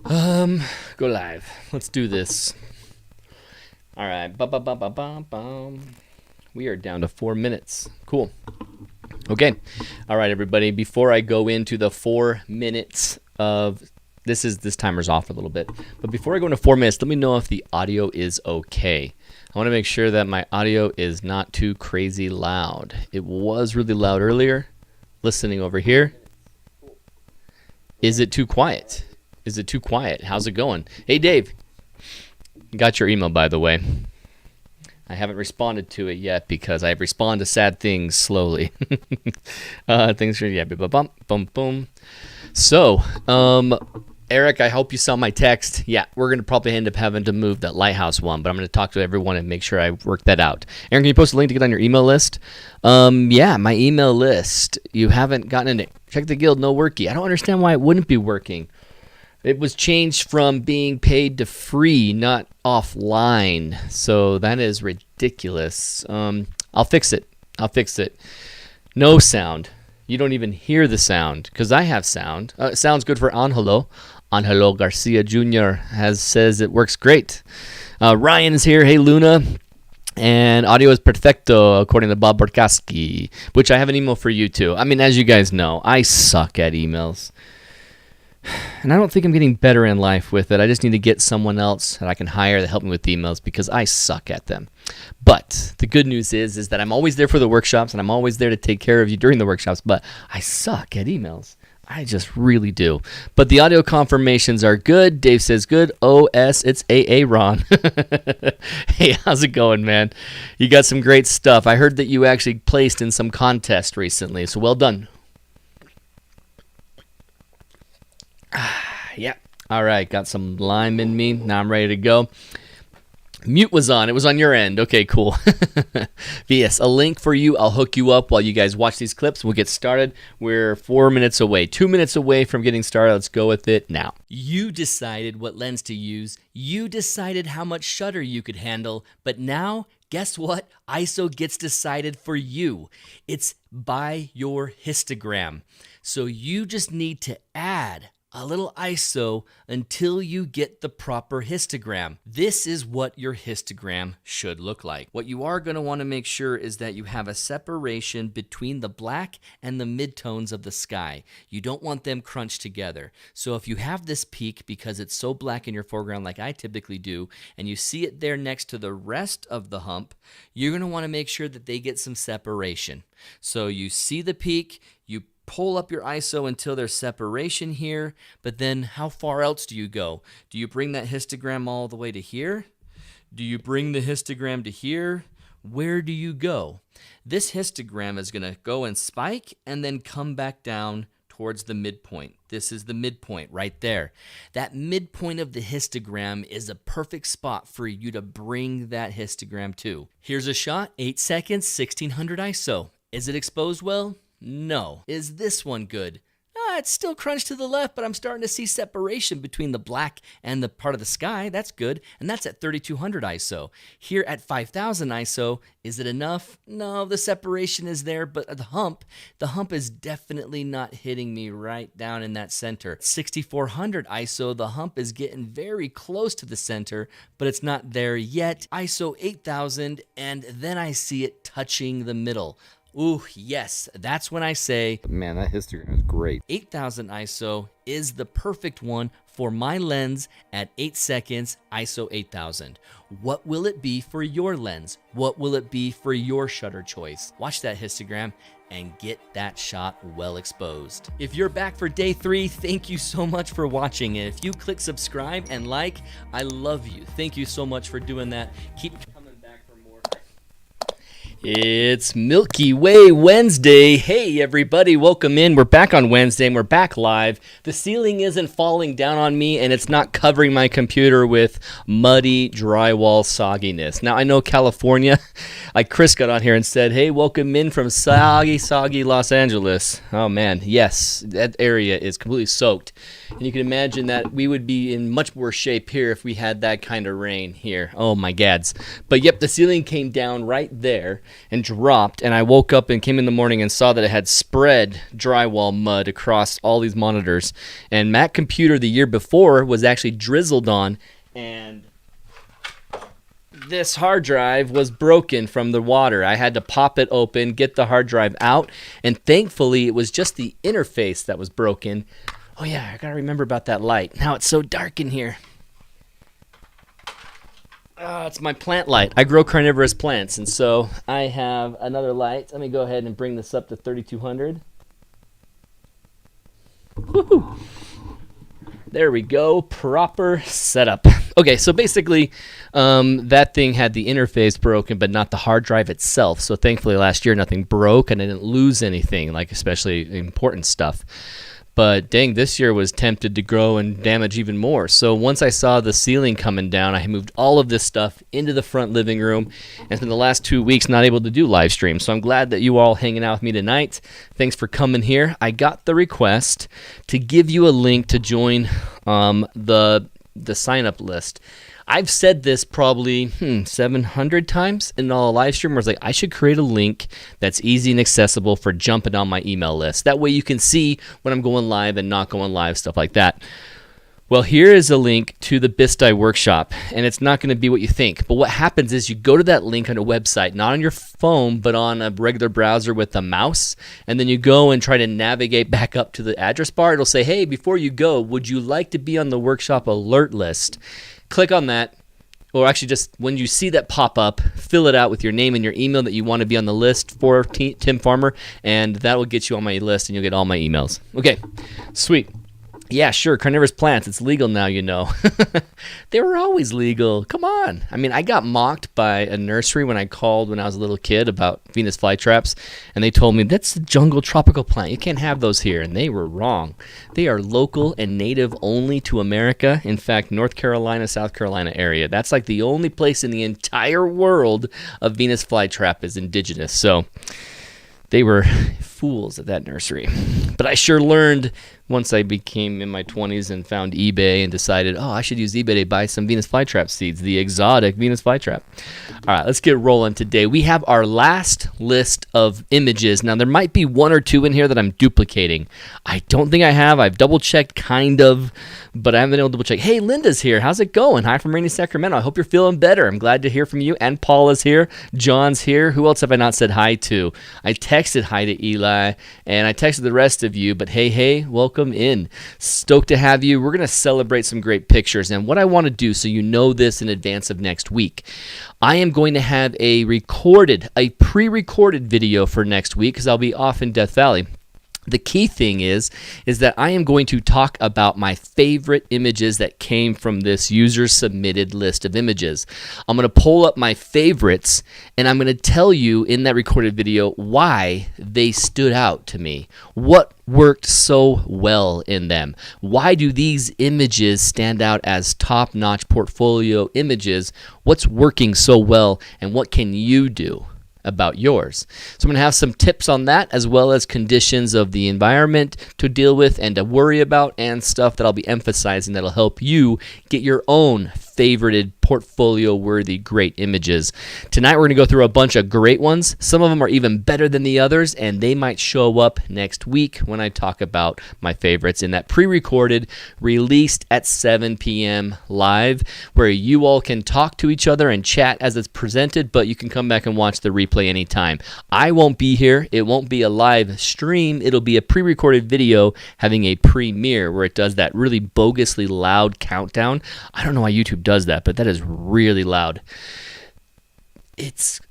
Go live. Let's do this. All right. We are down to 4 minutes. Cool. Okay. All right, everybody. Before I go into the 4 minutes of this timer's off a little bit. But before I go into 4 minutes, let me know if the audio is okay. I want to make sure that my audio is not too crazy loud. It was really loud earlier. Listening over here. Is it too quiet? Is it too quiet? How's it going? Hey, Dave. Got your email, by the way. I haven't responded to it yet because I respond to sad things slowly. Things are, yeah, boom, boom, boom. So, Eric, I hope you saw my text. Yeah, we're going to probably end up having to move that lighthouse one, but I'm going to talk to everyone and make sure I work that out. Aaron, can you post a link to get on your email list? Yeah, my email list. You haven't gotten in it. Check the guild, no worky. I don't understand why it wouldn't be working. It was changed from being paid to free, not offline. So that is ridiculous. I'll fix it. No sound. You don't even hear the sound because I have sound. It sounds good for Angelo. Angelo Garcia Jr. says it works great. Ryan's here. Hey, Luna. And audio is perfecto, according to Bob Borkowski, which I have an email for you, too. I mean, as you guys know, I suck at emails. And I don't think I'm getting better in life with it. I just need to get someone else that I can hire to help me with emails because I suck at them. But the good news is that I'm always there for the workshops and I'm always there to take care of you during the workshops, but I suck at emails. I just really do. But the audio confirmations are good. Dave says good. OS, it's AA Ron. Hey, how's it going, man? You got some great stuff. I heard that you actually placed in some contest recently, so well done. Yeah. All right. Got some lime in me. Now I'm ready to go. Mute was on. It was on your end. Okay, cool. VS, a link for you. I'll hook you up while you guys watch these clips. We'll get started. We're 4 minutes away. 2 minutes away from getting started. Let's go with it now. You decided what lens to use. You decided how much shutter you could handle. But now, guess what? ISO gets decided for you. It's by your histogram. So you just need to add a little ISO until you get the proper histogram. This is what your histogram should look like. What you are going to want to make sure is that you have a separation between the black and the midtones of the sky. You don't want them crunched together. So if you have this peak because it's so black in your foreground like I typically do, and you see it there next to the rest of the hump, you're going to want to make sure that they get some separation. So you see the peak, you pull up your ISO until there's separation here, but then how far else do you go? Do you bring that histogram all the way to here? Do you bring the histogram to here? Where do you go? This histogram is going to go and spike and then come back down towards the midpoint. This is the midpoint right there. That midpoint of the histogram is a perfect spot for you to bring that histogram to. Here's a shot, 8 seconds, 1600 ISO. Is it exposed well? No. Is this one good? It's still crunched to the left, but I'm starting to see separation between the black and the part of the sky. That's good. And that's at 3200 ISO. Here at 5000 ISO, is it enough? No, the separation is there, but the hump is definitely not hitting me right down in that center. 6400 ISO, the hump is getting very close to the center, but it's not there yet. ISO 8000, and then I see it touching the middle. Ooh, yes, that's when I say, man, that histogram is great. 8000 ISO is the perfect one for my lens at 8 seconds, ISO 8000. What will it be for your lens? What will it be for your shutter choice? Watch that histogram and get that shot well exposed. If you're back for day 3, thank you so much for watching. And if you click subscribe and like, I love you. Thank you so much for doing that. Keep coming back for more. It's Milky Way Wednesday. Hey, everybody, welcome in. We're back on Wednesday, and we're back live. The ceiling isn't falling down on me, and it's not covering my computer with muddy drywall sogginess. Now, I know California, like Chris got on here and said, hey, welcome in from soggy Los Angeles. Oh, man, yes, that area is completely soaked. And you can imagine that we would be in much worse shape here if we had that kind of rain here. Oh my gads. But yep, the ceiling came down right there and dropped, and I woke up and came in the morning and saw that it had spread drywall mud across all these monitors. And Mac computer the year before was actually drizzled on, and this hard drive was broken from the water. I had to pop it open, get the hard drive out, and thankfully it was just the interface that was broken. Oh yeah, I gotta remember about that light. Now it's so dark in here. It's my plant light. I grow carnivorous plants, and so I have another light. Let me go ahead and bring this up to 3200. Woohoo! There we go, proper setup. Okay, so basically that thing had the interface broken, but not the hard drive itself. So thankfully last year nothing broke and I didn't lose anything, like especially important stuff. But dang, this year was tempted to grow and damage even more. So once I saw the ceiling coming down, I moved all of this stuff into the front living room, and for the last 2 weeks not able to do live stream. So I'm glad that you all hanging out with me tonight. Thanks for coming here. I got the request to give you a link to join the sign up list. I've said this probably 700 times in all live stream where I was like, I should create a link that's easy and accessible for jumping on my email list. That way you can see when I'm going live and not going live, stuff like that. Well, here is a link to the BISTI workshop, and it's not going to be what you think. But what happens is you go to that link on a website, not on your phone, but on a regular browser with a mouse, and then you go and try to navigate back up to the address bar. It'll say, hey, before you go, would you like to be on the workshop alert list? Click on that, or actually just when you see that pop up, fill it out with your name and your email that you want to be on the list for Tim Farmer, and that will get you on my list, and you'll get all my emails. Okay, sweet. Yeah, sure, carnivorous plants, it's legal now, you know. They were always legal. Come on. I mean, I got mocked by a nursery when I called when I was a little kid about Venus flytraps, and they told me, that's a jungle tropical plant. You can't have those here, and they were wrong. They are local and native only to America. In fact, North Carolina, South Carolina area. That's like the only place in the entire world of Venus flytrap is indigenous. So they were fools at that nursery. But I sure learned once I became in my 20s and found eBay and decided, I should use eBay to buy some Venus flytrap seeds, the exotic Venus flytrap. All right, let's get rolling today. We have our last list of images. Now, there might be one or two in here that I'm duplicating. I don't think I have. I've double-checked, kind of, but I haven't been able to double-check. Hey, Linda's here. How's it going? Hi from rainy Sacramento. I hope you're feeling better. I'm glad to hear from you. And Paula's here. John's here. Who else have I not said hi to? I texted hi to Eli, and I texted the rest of you, but hey, welcome in. Stoked to have you. We're going to celebrate some great pictures, and what I want to do, so you know this in advance of next week, I am going to have a pre-recorded video for next week because I'll be off in Death Valley. The key thing is that I am going to talk about my favorite images that came from this user-submitted list of images. I'm going to pull up my favorites, and I'm going to tell you in that recorded video why they stood out to me. What worked so well in them? Why do these images stand out as top-notch portfolio images? What's working so well, and what can you do about yours? So I'm going to have some tips on that, as well as conditions of the environment to deal with and to worry about, and stuff that I'll be emphasizing that'll help you get your own favorited portfolio-worthy great images. Tonight we're going to go through a bunch of great ones. Some of them are even better than the others, and they might show up next week when I talk about my favorites in that pre-recorded, released at 7 p.m. live, where you all can talk to each other and chat as it's presented, but you can come back and watch the replay anytime. I won't be here. It won't be a live stream. It'll be a pre-recorded video having a premiere where it does that really bogusly loud countdown. I don't know why YouTube does that, but that is really loud. It's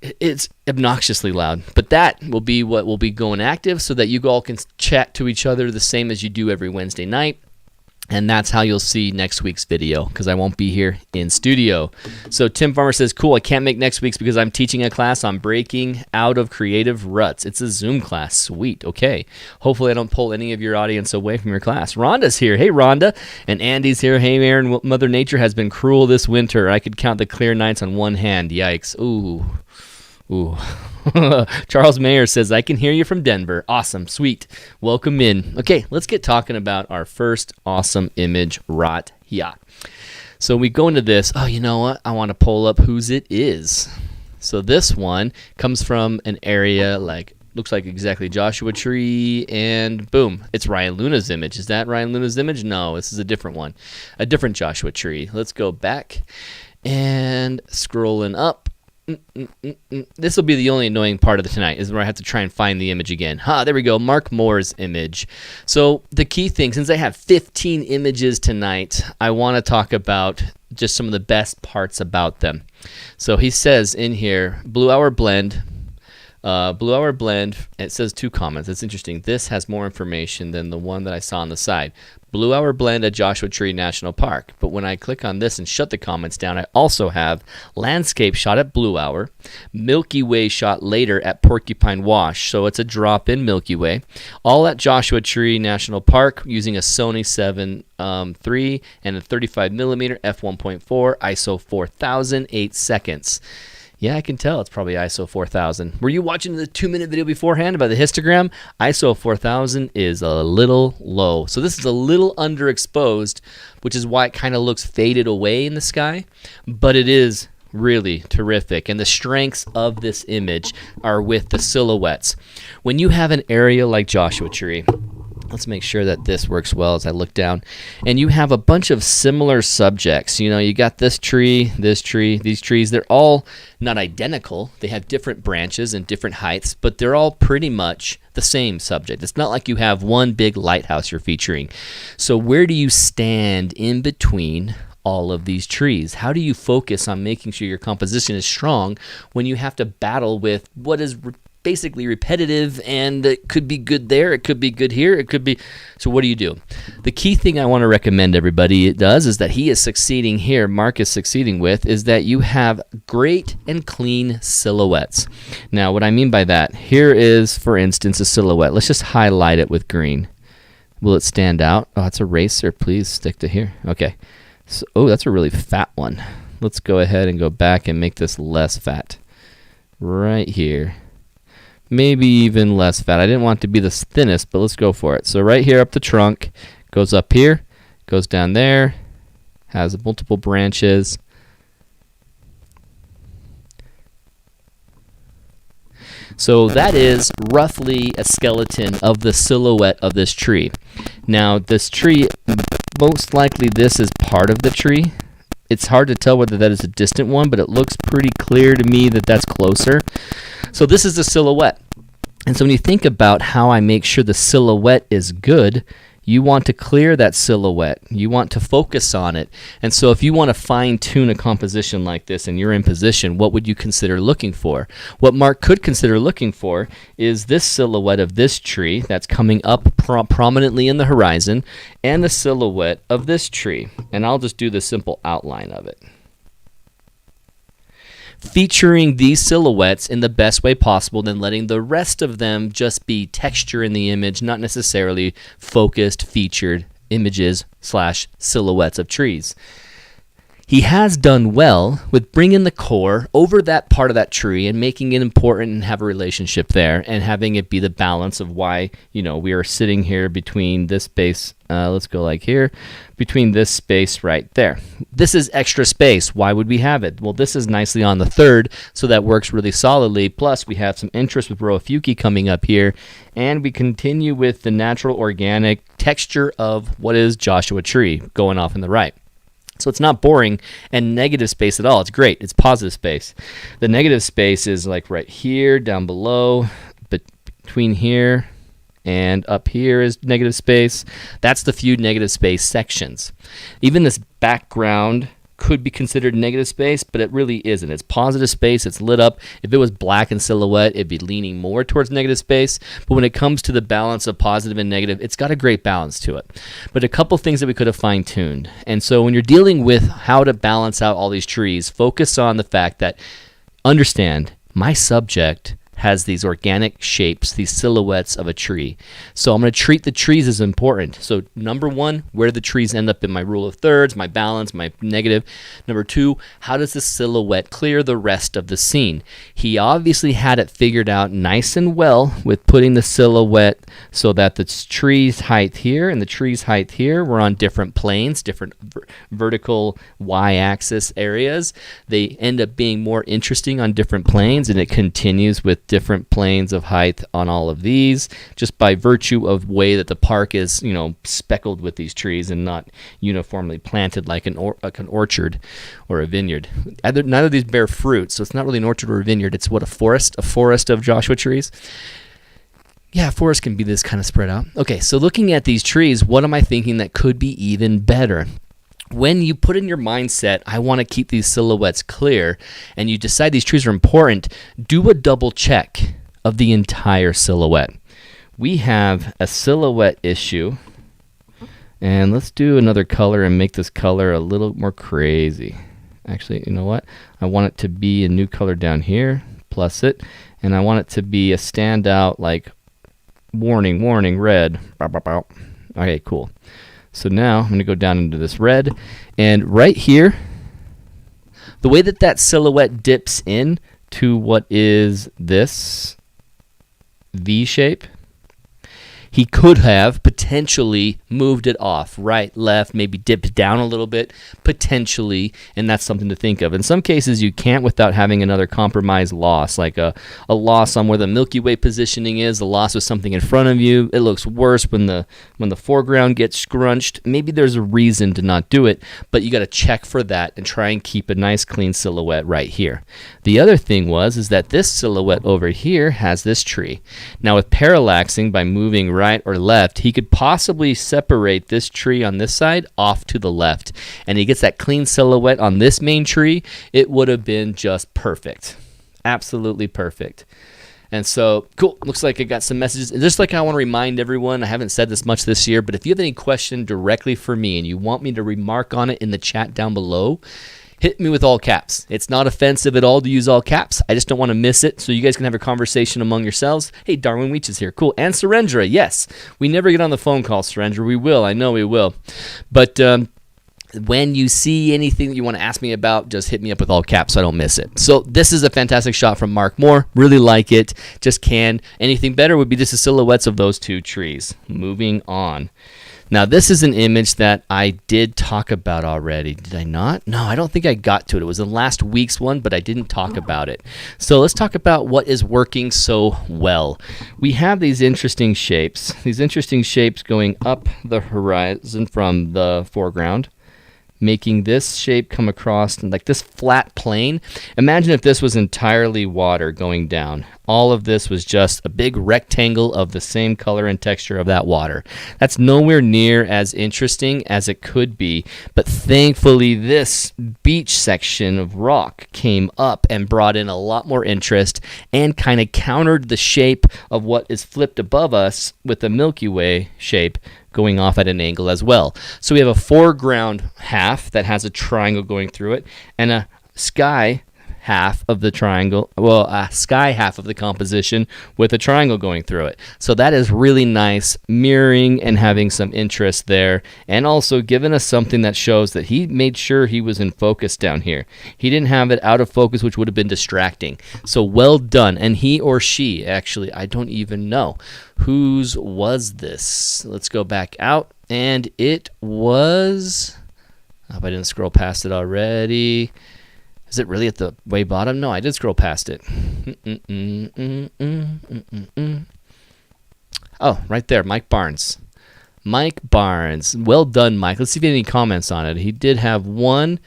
obnoxiously loud, but that will be what will be going active so that you all can chat to each other the same as you do every Wednesday night. And that's how you'll see next week's video, because I won't be here in studio. So Tim Farmer says, cool, I can't make next week's because I'm teaching a class on breaking out of creative ruts. It's a Zoom class. Sweet. Okay. Hopefully I don't pull any of your audience away from your class. Rhonda's here. Hey, Rhonda. And Andy's here. Hey, Aaron. Mother Nature has been cruel this winter. I could count the clear nights on one hand. Yikes. Ooh. Ooh. Charles Mayer says, I can hear you from Denver. Awesome. Sweet. Welcome in. Okay, let's get talking about our first awesome image right here. So we go into this. Oh, you know what? I want to pull up whose it is. So this one comes from an area looks like exactly Joshua Tree, and boom, it's Ryan Luna's image. Is that Ryan Luna's image? No, this is a different one. A different Joshua Tree. Let's go back and scrolling up. This will be the only annoying part of tonight, is where I have to try and find the image again. There we go, Mark Moore's image. So the key thing, since I have 15 images tonight, I want to talk about just some of the best parts about them. So he says in here, Blue Hour Blend. It says 2 comments. It's interesting. This has more information than the one that I saw on the side. Blue Hour Blend at Joshua Tree National Park. But when I click on this and shut the comments down, I also have landscape shot at Blue Hour, Milky Way shot later at Porcupine Wash. So it's a drop in Milky Way. All at Joshua Tree National Park using a Sony 7 III and a 35mm f1.4 ISO 4000, 8 seconds. Yeah, I can tell it's probably ISO 4000. Were you watching the 2-minute video beforehand about the histogram? ISO 4000 is a little low. So this is a little underexposed, which is why it kind of looks faded away in the sky. But it is really terrific. And the strengths of this image are with the silhouettes. When you have an area like Joshua Tree, let's make sure that this works well as I look down. And you have a bunch of similar subjects. You know, you got this tree, these trees. They're all not identical. They have different branches and different heights, but they're all pretty much the same subject. It's not like you have one big lighthouse you're featuring. So where do you stand in between all of these trees? How do you focus on making sure your composition is strong when you have to battle with what is basically repetitive, and it could be good there, it could be good here, it could be. So what do you do? The key thing I want to recommend everybody does is that he is succeeding here, Mark is succeeding with, is that you have great and clean silhouettes. Now what I mean by that, here is, for instance, a silhouette. Let's just highlight it with green. Will it stand out? Oh, it's a eraser. Please stick to here. Okay. So, oh, that's a really fat one. Let's go ahead and go back and make this less fat. Right here. Maybe even less fat. I didn't want it to be the thinnest, but let's go for it. So right here up the trunk, goes up here, goes down there, has multiple branches. So that is roughly a skeleton of the silhouette of this tree. Now this tree, most likely this is part of the tree. It's hard to tell whether that is a distant one, but it looks pretty clear to me that that's closer. So this is the silhouette. And so when you think about how I make sure the silhouette is good, you want to clear that silhouette. You want to focus on it. And so if you want to fine-tune a composition like this and you're in position, what would you consider looking for? What Mark could consider looking for is this silhouette of this tree that's coming up prominently in the horizon, and the silhouette of this tree. And I'll just do the simple outline of it. Featuring these silhouettes in the best way possible, then letting the rest of them just be texture in the image, not necessarily focused, featured images / silhouettes of trees. He has done well with bringing the core over that part of that tree and making it important and have a relationship there, and having it be the balance of why, you know, we are sitting here between this space, let's go like here, between this space right there. This is extra space. Why would we have it? Well, this is nicely on the third, so that works really solidly. Plus, we have some interest with Roafuki coming up here, and we continue with the natural organic texture of what is Joshua Tree going off in the right. So it's not boring and negative space at all. It's great. It's positive space. The negative space is like right here, down below, between here and up here is negative space. That's the few negative space sections. Even this background could be considered negative space, but it really isn't. It's positive space. It's lit up. If it was black and silhouette, it'd be leaning more towards negative space. But when it comes to the balance of positive and negative, it's got a great balance to it. But a couple things that we could have fine-tuned. And so when you're dealing with how to balance out all these trees, focus on the fact that, understand, my subject has these organic shapes, these silhouettes of a tree. So I'm going to treat the trees as important. So number one, where do the trees end up in my rule of thirds, my balance, my negative? Number two, how does the silhouette clear the rest of the scene? He obviously had it figured out nice and well with putting the silhouette so that the tree's height here and the tree's height here were on different planes, different vertical y-axis areas. They end up being more interesting on different planes, and it continues with different planes of height on all of these, just by virtue of way that the park is, speckled with these trees and not uniformly planted like an orchard or a vineyard. Neither of these bear fruit, so it's not really an orchard or a vineyard. It's a forest of Joshua trees. Yeah, forest can be this kind of spread out. Okay, so looking at these trees, what am I thinking that could be even better? When you put in your mindset, I want to keep these silhouettes clear, and you decide these trees are important, do a double check of the entire silhouette. We have a silhouette issue, and let's do another color and make this color a little more crazy. Actually, you know what? I want it to be a new color down here, plus it, and I want it to be a standout, like warning, red. Okay, cool. So now I'm going to go down into this red, and right here, the way that silhouette dips in to what is this V shape, he could have potentially moved it off, right, left, maybe dipped down a little bit, potentially, and that's something to think of. In some cases, you can't without having another compromise loss, like a loss on where the Milky Way positioning is, a loss with something in front of you. It looks worse when the foreground gets scrunched. Maybe there's a reason to not do it, but you got to check for that and try and keep a nice clean silhouette right here. The other thing is that this silhouette over here has this tree. Now with parallaxing, by moving right or left, he could possibly separate this tree on this side off to the left, and he gets that clean silhouette on this main tree. It would have been just perfect, absolutely perfect. And so, cool, looks like I got some messages. And just like I want to remind everyone, I haven't said this much this year, but if you have any question directly for me and you want me to remark on it in the chat down below, hit me with all caps. It's not offensive at all to use all caps. I just don't want to miss it, so you guys can have a conversation among yourselves. Hey, Darwin Weech is here. Cool. And Surendra, yes. We never get on the phone call, Surendra. We will. I know we will. But when you see anything that you want to ask me about, just hit me up with all caps so I don't miss it. So this is a fantastic shot from Mark Moore. Really like it. Just can. Anything better would be just the silhouettes of those two trees. Moving on. Now, this is an image that I did talk about already. Did I not? No, I don't think I got to it. It was in last week's one, but I didn't talk about it. So let's talk about what is working so well. We have these interesting shapes going up the horizon from the foreground, making this shape come across like this flat plane. Imagine if this was entirely water going down. All of this was just a big rectangle of the same color and texture of that water. That's nowhere near as interesting as it could be, but thankfully this beach section of rock came up and brought in a lot more interest and kind of countered the shape of what is flipped above us with the Milky Way shape going off at an angle as well. So we have a foreground half that has a triangle going through it, and a sky half of the triangle, a sky half of the composition with a triangle going through it. So that is really nice, mirroring and having some interest there, and also giving us something that shows that he made sure he was in focus down here. He didn't have it out of focus, which would have been distracting. So well done. And he or she, actually, I don't even know. Whose was this? Let's go back out, and it was, I hope I didn't scroll past it already. Is it really at the way bottom? No, I did scroll past it. Oh, right there, Mike Barnes. Mike Barnes. Well done, Mike. Let's see if you have any comments on it. He did have one.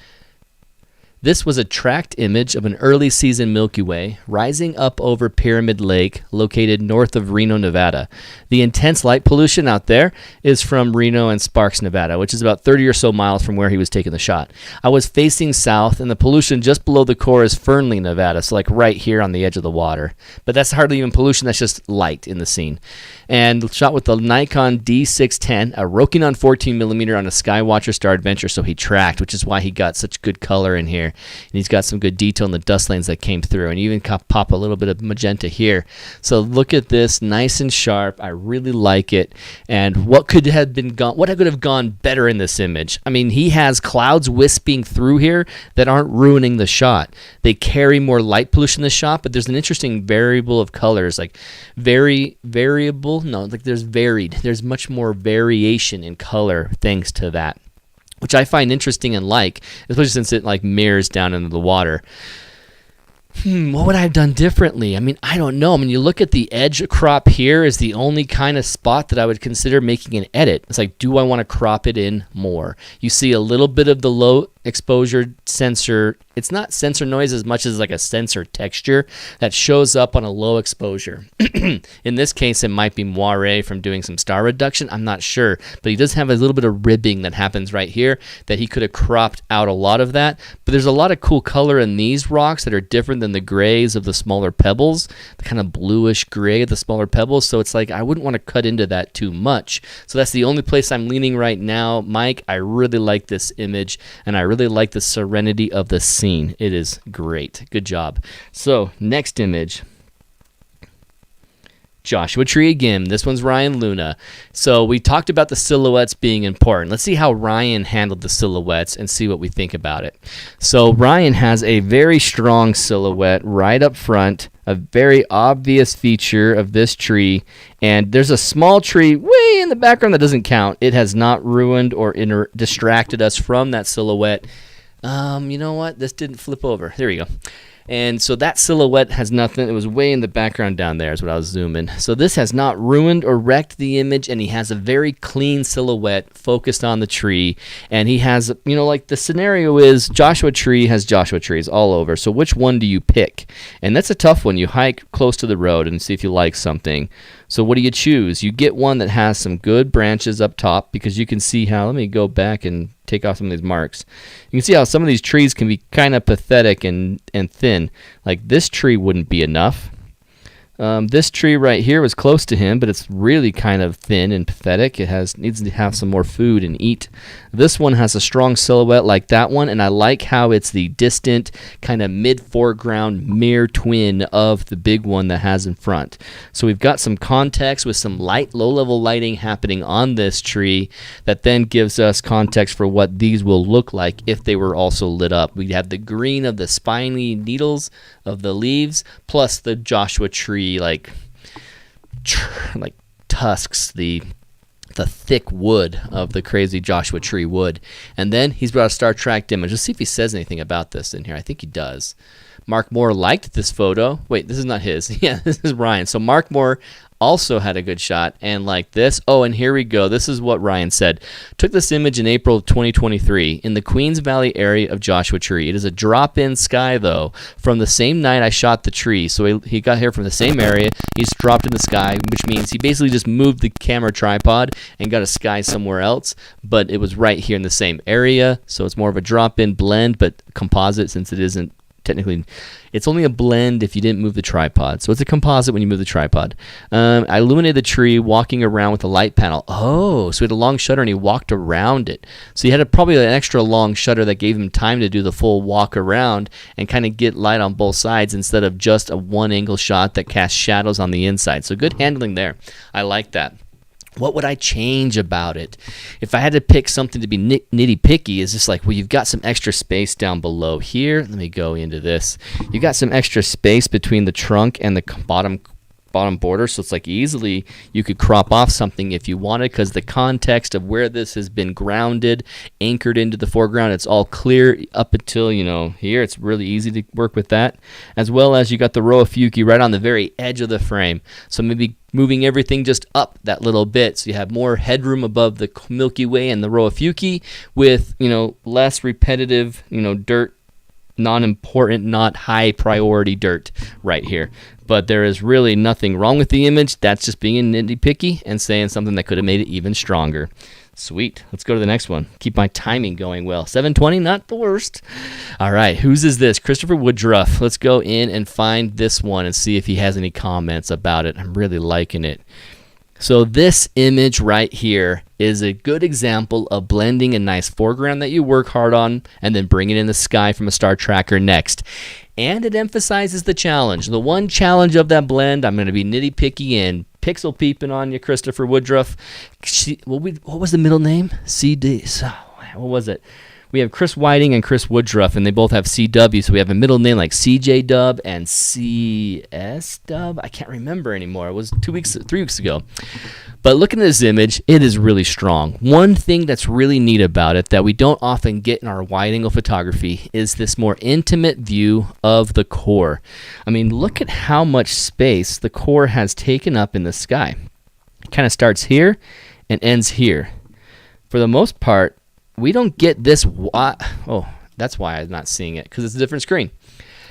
This was a tracked image of an early season Milky Way rising up over Pyramid Lake, located north of Reno, Nevada. The intense light pollution out there is from Reno and Sparks, Nevada, which is about 30 or so miles from where he was taking the shot. I was facing south, and the pollution just below the core is Fernley, Nevada, so like right here on the edge of the water. But that's hardly even pollution, that's just light in the scene. And shot with the Nikon D610, a Rokinon 14mm on a Skywatcher Star Adventure, so he tracked, which is why he got such good color in here. And he's got some good detail in the dust lanes that came through, and even pop a little bit of magenta here. So look at this, nice and sharp. I really like it. And what could have gone better in this image? I mean, he has clouds wisping through here that aren't ruining the shot. They carry more light pollution in the shot, but there's an interesting variable of colors, like there's varied. There's much more variation in color thanks to that, which I find interesting and like, especially since it like mirrors down into the water. What would I have done differently? I mean, I don't know. I mean, you look at the edge crop here is the only kind of spot that I would consider making an edit. It's like, do I want to crop it in more? You see a little bit of the low exposure sensor. It's not sensor noise as much as like a sensor texture that shows up on a low exposure. In this case, it might be moire from doing some star reduction. I'm not sure, but he does have a little bit of ribbing that happens right here that he could have cropped out a lot of that. But there's a lot of cool color in these rocks that are different than the grays of the smaller pebbles, the kind of bluish gray of the smaller pebbles. So it's like I wouldn't want to cut into that too much. So that's the only place I'm leaning right now. Mike, I really like this image, and I really like the serenity of the scene. It is great. Good job. So next image, Joshua Tree again. This one's Ryan Luna. So we talked about the silhouettes being important. Let's see how Ryan handled the silhouettes and see what we think about it. So Ryan has a very strong silhouette right up front, a very obvious feature of this tree, and there's a small tree way in the background that doesn't count. It has not ruined or distracted us from that silhouette. You know what? This didn't flip over. There we go. And so that silhouette has nothing. It was way in the background down there is what I was zooming. So this has not ruined or wrecked the image, and he has a very clean silhouette focused on the tree. And he has, like the scenario is Joshua Tree has Joshua trees all over. So which one do you pick? And that's a tough one. You hike close to the road and see if you like something. So what do you choose? You get one that has some good branches up top, because you can see how, let me go back and take off some of these marks. You can see how some of these trees can be kind of pathetic and thin. Like this tree wouldn't be enough. This tree right here was close to him, but it's really kind of thin and pathetic. It needs to have some more food and eat. This one has a strong silhouette like that one, and I like how it's the distant kind of mid-foreground mirror twin of the big one that has in front. So we've got some context with some light, low-level lighting happening on this tree that then gives us context for what these will look like if they were also lit up. We have the green of the spiny needles of the leaves, plus the Joshua Tree like tusks, the thick wood of the crazy Joshua Tree wood. And then he's brought a Star Trek image. Let's see if he says anything about this in here. I think he does. Mark Moore liked this photo. Wait, this is not his. Yeah, this is Ryan. So Mark Moore also had a good shot and like this. Oh, and here we go. This is what Ryan said. Took this image in April of 2023 in the Queens Valley area of Joshua Tree. It is a drop-in sky, though, from the same night I shot the tree. So he got here from the same area. He's dropped in the sky, which means he basically just moved the camera tripod and got a sky somewhere else, but it was right here in the same area. So it's more of a drop-in blend, but composite, since it isn't technically, it's only a blend if you didn't move the tripod. So it's a composite when you move the tripod. I illuminated the tree walking around with a light panel. Oh, so he had a long shutter and he walked around it. So he had probably an extra long shutter that gave him time to do the full walk around and kind of get light on both sides instead of just a one angle shot that casts shadows on the inside. So good handling there. I like that. What would I change about it? If I had to pick something to be nitty-picky, is just like, well, you've got some extra space down below here. Let me go into this. You've got some extra space between the trunk and the bottom border, so it's like easily you could crop off something if you wanted, because the context of where this has been grounded, anchored into the foreground, it's all clear up until, here. It's really easy to work with that, as well as you got the row of Fuki right on the very edge of the frame. So maybe moving everything just up that little bit so you have more headroom above the Milky Way and the row of Fuki with, less repetitive, dirt, non-important, not high priority dirt right here. But there is really nothing wrong with the image. That's just being nitty-picky and saying something that could have made it even stronger. Sweet. Let's go to the next one. Keep my timing going well. 7:20, not the worst. All right, whose is this? Christopher Woodruff. Let's go in and find this one and see if he has any comments about it. I'm really liking it. So this image right here is a good example of blending a nice foreground that you work hard on and then bring it in the sky from a star tracker next. And it emphasizes the challenge. The one challenge of that blend, I'm going to be nitty-picky and pixel peeping on you, Christopher Woodruff. What was the middle name? CD. What was it? We have Chris Whiting and Chris Woodruff, and they both have CW, so we have a middle name like CJ Dub and CS Dub. I can't remember anymore. It was 3 weeks ago. But looking at this image, it is really strong. One thing that's really neat about it that we don't often get in our wide-angle photography is this more intimate view of the core. I mean, look at how much space the core has taken up in the sky. It kind of starts here and ends here. For the most part, we don't get this. Oh, that's why I'm not seeing it, because it's a different screen.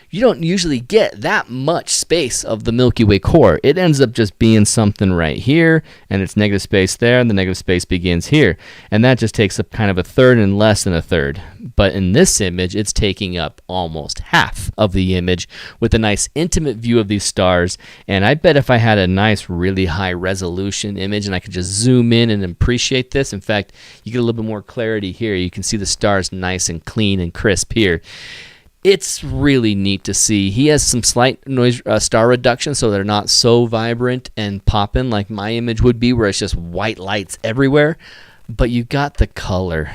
You don't usually get that much space of the Milky Way core. It ends up just being something right here, and it's negative space there, and the negative space begins here. And that just takes up kind of a third and less than a third. But in this image, it's taking up almost half of the image with a nice intimate view of these stars. And I bet if I had a nice, really high resolution image and I could just zoom in and appreciate this, in fact, you get a little bit more clarity here. You can see the stars nice and clean and crisp here. It's really neat to see. He has some slight noise star reduction, so they're not so vibrant and popping like my image would be, where it's just white lights everywhere. But you got the color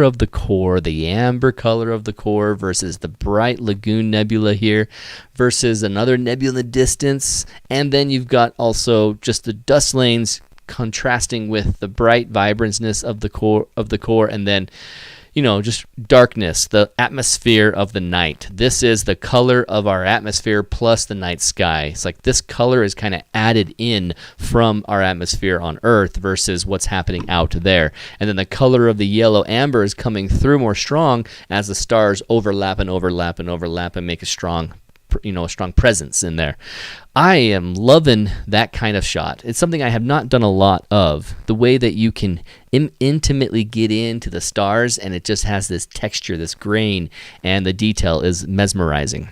of the core, the amber color of the core versus the bright lagoon nebula here versus another nebula in the distance. And then you've got also just the dust lanes contrasting with the bright vibrancy of the core, and then, you know, just darkness, the atmosphere of the night. This is the color of our atmosphere plus the night sky. It's like this color is kind of added in from our atmosphere on Earth versus what's happening out there. And then the color of the yellow amber is coming through more strong as the stars overlap and make a strong presence in there. I am loving that kind of shot. It's something I have not done a lot of. The way that you can intimately get into the stars, and it just has this texture, this grain, and the detail is mesmerizing.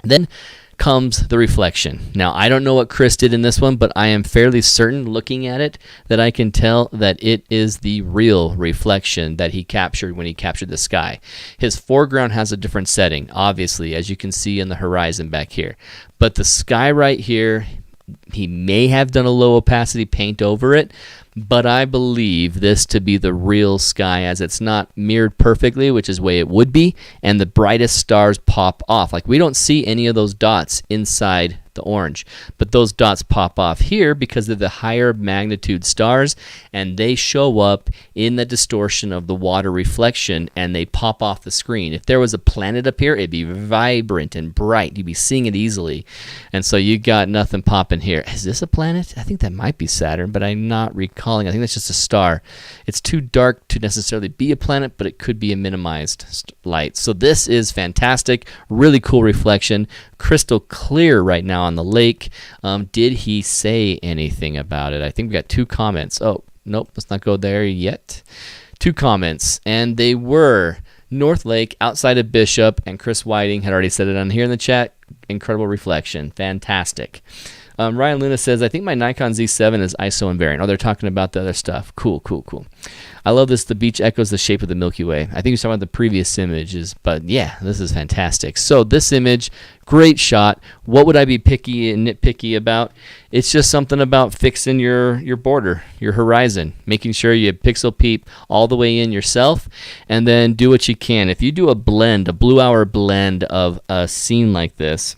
Then comes the reflection. Now, I don't know what Chris did in this one, but I am fairly certain, looking at it, that I can tell that it is the real reflection that he captured when he captured the sky. His foreground has a different setting, obviously, as you can see in the horizon back here. But the sky right here, he may have done a low opacity paint over it, but I believe this to be the real sky, as it's not mirrored perfectly, which is the way it would be, and the brightest stars pop off. Like, we don't see any of those dots inside the orange, but those dots pop off here because of the higher magnitude stars, and they show up in the distortion of the water reflection, and they pop off the screen. If there was a planet up here, it'd be vibrant and bright. You'd be seeing it easily. And so you got nothing popping here. Is this a planet? I think that might be Saturn, but I'm not recalling. I think that's just a star. It's too dark to necessarily be a planet, but it could be a minimized light. So this is fantastic. Really cool reflection. Crystal clear right now on the lake. Did he say anything about it? I think we got 2 comments. Oh, nope, let's not go there yet. 2 comments, and they were North Lake outside of Bishop, and Chris Whiting had already said it on here in the chat. Incredible reflection. Fantastic. Ryan Luna says, I think my Nikon Z7 is ISO invariant. Oh, they're talking about the other stuff. Cool. I love this. The beach echoes the shape of the Milky Way. I think you're talking about the previous images, but yeah, this is fantastic. So this image, great shot. What would I be picky and nitpicky about? It's just something about fixing your border, your horizon, making sure you pixel peep all the way in yourself, and then do what you can. If you do a blend, a blue hour blend of a scene like this,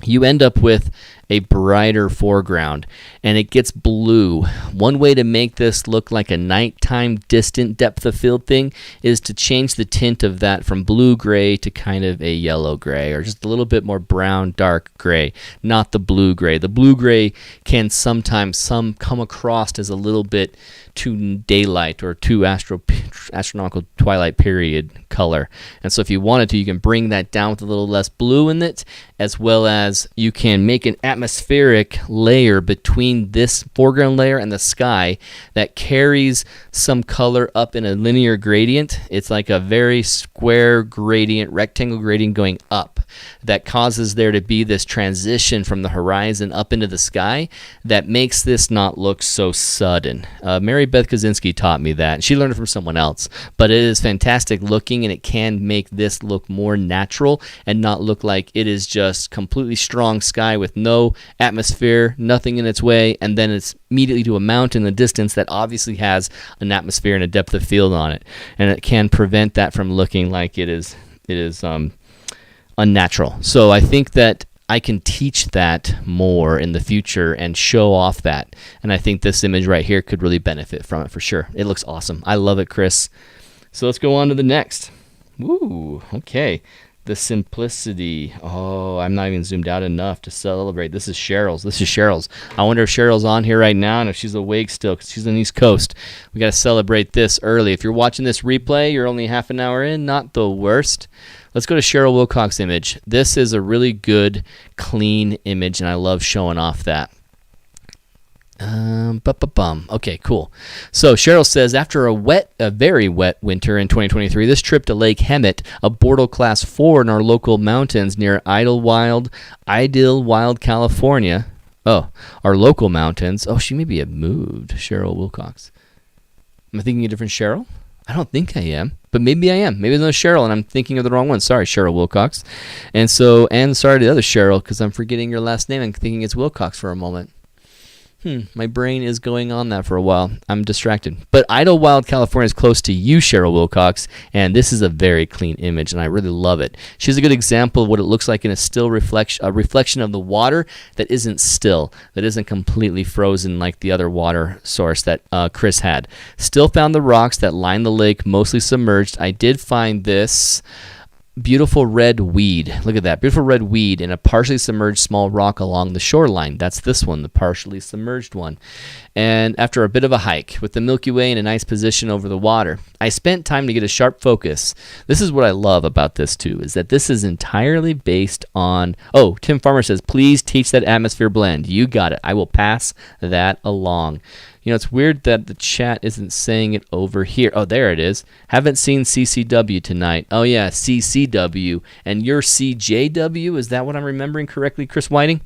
you end up with a brighter foreground, and it gets blue. One way to make this look like a nighttime distant depth of field thing is to change the tint of that from blue-gray to kind of a yellow-gray, or just a little bit more brown, dark gray, not the blue-gray. The blue-gray can sometimes come across as a little bit too daylight or too astronomical twilight period color. And so if you wanted to, you can bring that down with a little less blue in it, as well as you can make an atmospheric layer between this foreground layer and the sky that carries some color up in a linear gradient. It's like a very square gradient, rectangle gradient going up. that causes there to be this transition from the horizon up into the sky that makes this not look so sudden. Mary Beth Kaczynski taught me that. She learned it from someone else, but it is fantastic looking, and it can make this look more natural and not look like it is just completely strong sky with no atmosphere, nothing in its way, and then it's immediately to a mountain in the distance that obviously has an atmosphere and a depth of field on it, and it can prevent that from looking like it is unnatural. So I think that I can teach that more in the future and show off that, and I think this image right here could really benefit from it for sure. It looks awesome. I love it, Chris. So let's go on to the next. Woo, okay. The simplicity. Oh, I'm not even zoomed out enough to celebrate. This is Cheryl's. I wonder if Cheryl's on here right now and if she's awake still, because she's on the East Coast. We got to celebrate this early. If you're watching this replay, you're only half an hour in. Not the worst. Let's go to Cheryl Wilcox's image. This is a really good, clean image, and I love showing off that. Okay, cool. So Cheryl says, after a very wet winter in 2023, this trip to Lake Hemet, a Bortle Class 4 in our local mountains near Idlewild, California. Oh, our local mountains. Oh, she maybe had moved, Cheryl Wilcox. Am I thinking a different Cheryl? I don't think I am, but maybe I am. Maybe there's another Cheryl, and I'm thinking of the wrong one. Sorry, Cheryl Wilcox. And sorry to the other Cheryl, because I'm forgetting your last name. I'm thinking it's Wilcox for a moment. My brain is going on that for a while. I'm distracted. But Idlewild, California is close to you, Cheryl Wilcox, and this is a very clean image, and I really love it. She's a good example of what it looks like in a still reflection of the water that isn't still, that isn't completely frozen like the other water source that Chris had. Still found the rocks that line the lake mostly submerged. I did find this beautiful red weed. Look at that. Beautiful red weed in a partially submerged small rock along the shoreline. That's this one, the partially submerged one. And after a bit of a hike with the Milky Way in a nice position over the water, I spent time to get a sharp focus. This is what I love about this too, is that this is entirely based on, Tim Farmer says, please teach that atmosphere blend. You got it. I will pass that along. You know, it's weird that the chat isn't saying it over here. Oh, there it is. Haven't seen CCW tonight. Oh, yeah, CCW. And you're CJW? Is that what I'm remembering correctly, Chris Whiting?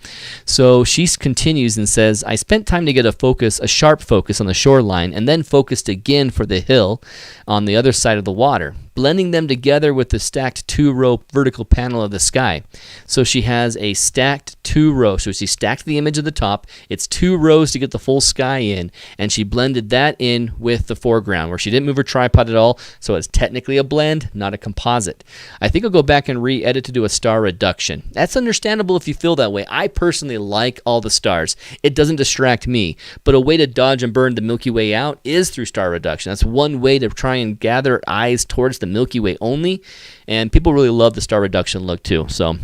So she continues and says, I spent time to get a sharp focus on the shoreline, and then focused again for the hill on the other side of the water, blending them together with the stacked 2-row vertical panel of the sky. So she has a stacked 2-row. So she stacked the image at the top. It's 2 rows to get the full sky in, and she blended that in with the foreground, where she didn't move her tripod at all, so it's technically a blend, not a composite. I think I'll go back and re-edit to do a star reduction. That's understandable if you feel that way. I personally like all the stars. It doesn't distract me, but a way to dodge and burn the Milky Way out is through star reduction. That's one way to try and gather eyes towards the Milky Way only, and people really love the star reduction look too. So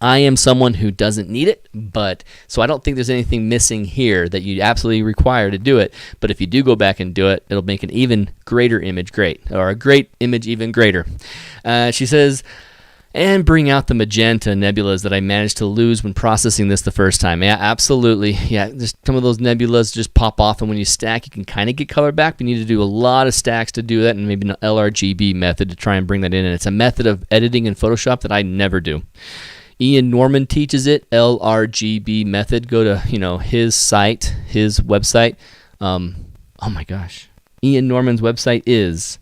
I am someone who doesn't need it, so I don't think there's anything missing here that you absolutely require to do it. But if you do go back and do it, it'll make an even greater image great, or a great image even greater. She says, and bring out the magenta nebulas that I managed to lose when processing this the first time. Yeah, absolutely. Yeah, just some of those nebulas just pop off, and when you stack, you can kind of get color back, but you need to do a lot of stacks to do that, and maybe an LRGB method to try and bring that in. And it's a method of editing in Photoshop that I never do. Ian Norman teaches it, LRGB method. Go to his site, his website. Oh my gosh, Ian Norman's website is.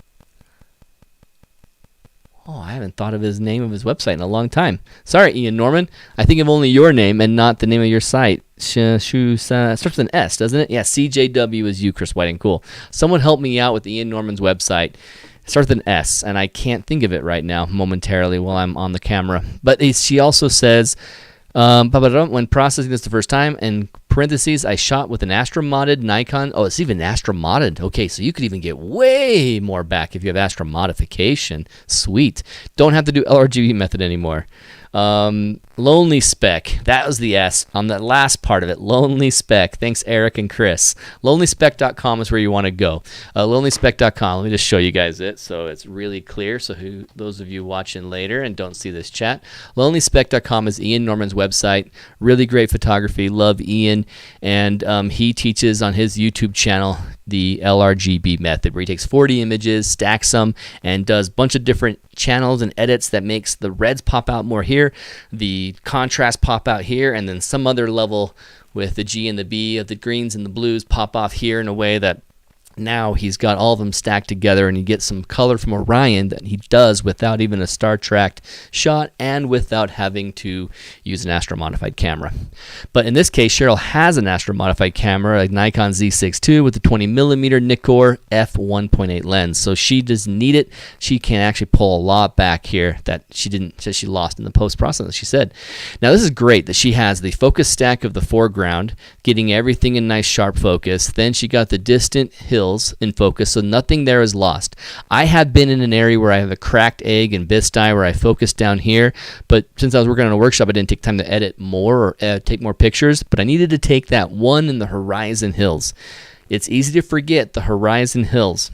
Oh, I haven't thought of his name of his website in a long time. Sorry, Ian Norman. I think of only your name and not the name of your site. Starts with an S, doesn't it? Yeah, CJW is you, Chris Whiting. Cool. Someone help me out with Ian Norman's website. It starts with an S, and I can't think of it right now momentarily while I'm on the camera. But she also says, when processing this the first time, in parentheses, I shot with an Astromodded Nikon. Oh, it's even Astromodded. Okay, so you could even get way more back if you have Astromodification. Sweet. Don't have to do LRGB method anymore. Lonely Spec. That was the S on the last part of it. Lonely Spec. Thanks, Eric and Chris. LonelySpec.com is where you want to go. LonelySpec.com. Let me just show you guys it so it's really clear. So those of you watching later and don't see this chat, LonelySpec.com is Ian Norman's website. Really great photography. Love Ian. Michigan, and he teaches on his YouTube channel the LRGB method, where he takes 40 images, stacks them, and does a bunch of different channels and edits that makes the reds pop out more here, the contrast pop out here, and then some other level with the G and the B of the greens and the blues pop off here in a way that now he's got all of them stacked together, and you get some color from Orion that he does without even a star tracked shot and without having to use an astro-modified camera. But in this case, Cheryl has an astro-modified camera, a Nikon Z6 II with a 20mm Nikkor f1.8 lens. So she doesn't need it. She can actually pull a lot back here that she lost in the post-process, she said. Now this is great that she has the focus stack of the foreground, getting everything in nice sharp focus. Then she got the distant hills in focus, so nothing there is lost. I have been in an area where I have a cracked egg and bisque where I focused down here, but since I was working on a workshop, I didn't take time to edit more or take more pictures, but I needed to take that one in the horizon hills. It's easy to forget the horizon hills.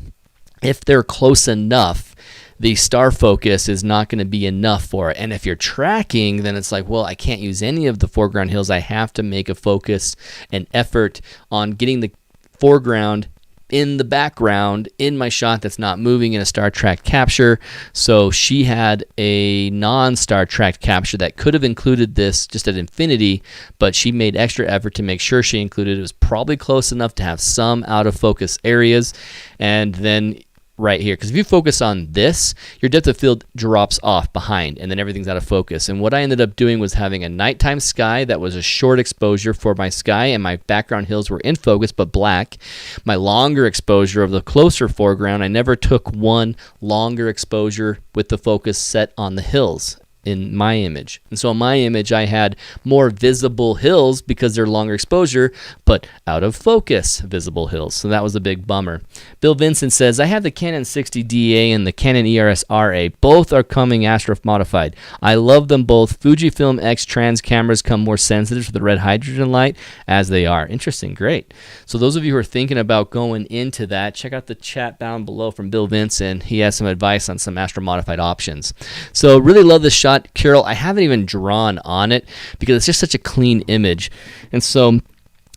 If they're close enough, the star focus is not going to be enough for it. And if you're tracking, then it's like, well, I can't use any of the foreground hills. I have to make a focus and effort on getting the foreground in the background in my shot that's not moving in a star tracked capture. So she had a non-star tracked capture that could have included this just at infinity, but she made extra effort to make sure she included it. It was probably close enough to have some out of focus areas. And then right here, because if you focus on this, your depth of field drops off behind and then everything's out of focus. And what I ended up doing was having a nighttime sky that was a short exposure for my sky, and my background hills were in focus but black. My longer exposure of the closer foreground, I never took one longer exposure with the focus set on the hills in my image. And so in my image, I had more visible hills because they're longer exposure, but out of focus visible hills. So that was a big bummer. Bill Vincent says, I have the Canon 60DA and the Canon ERS RA. Both are coming astro modified. I love them both. Fujifilm X trans cameras come more sensitive to the red hydrogen light as they are. Interesting. Great. So those of you who are thinking about going into that, check out the chat down below from Bill Vincent. He has some advice on some astro modified options. So really love this shot. Carol, I haven't even drawn on it because it's just such a clean image. And so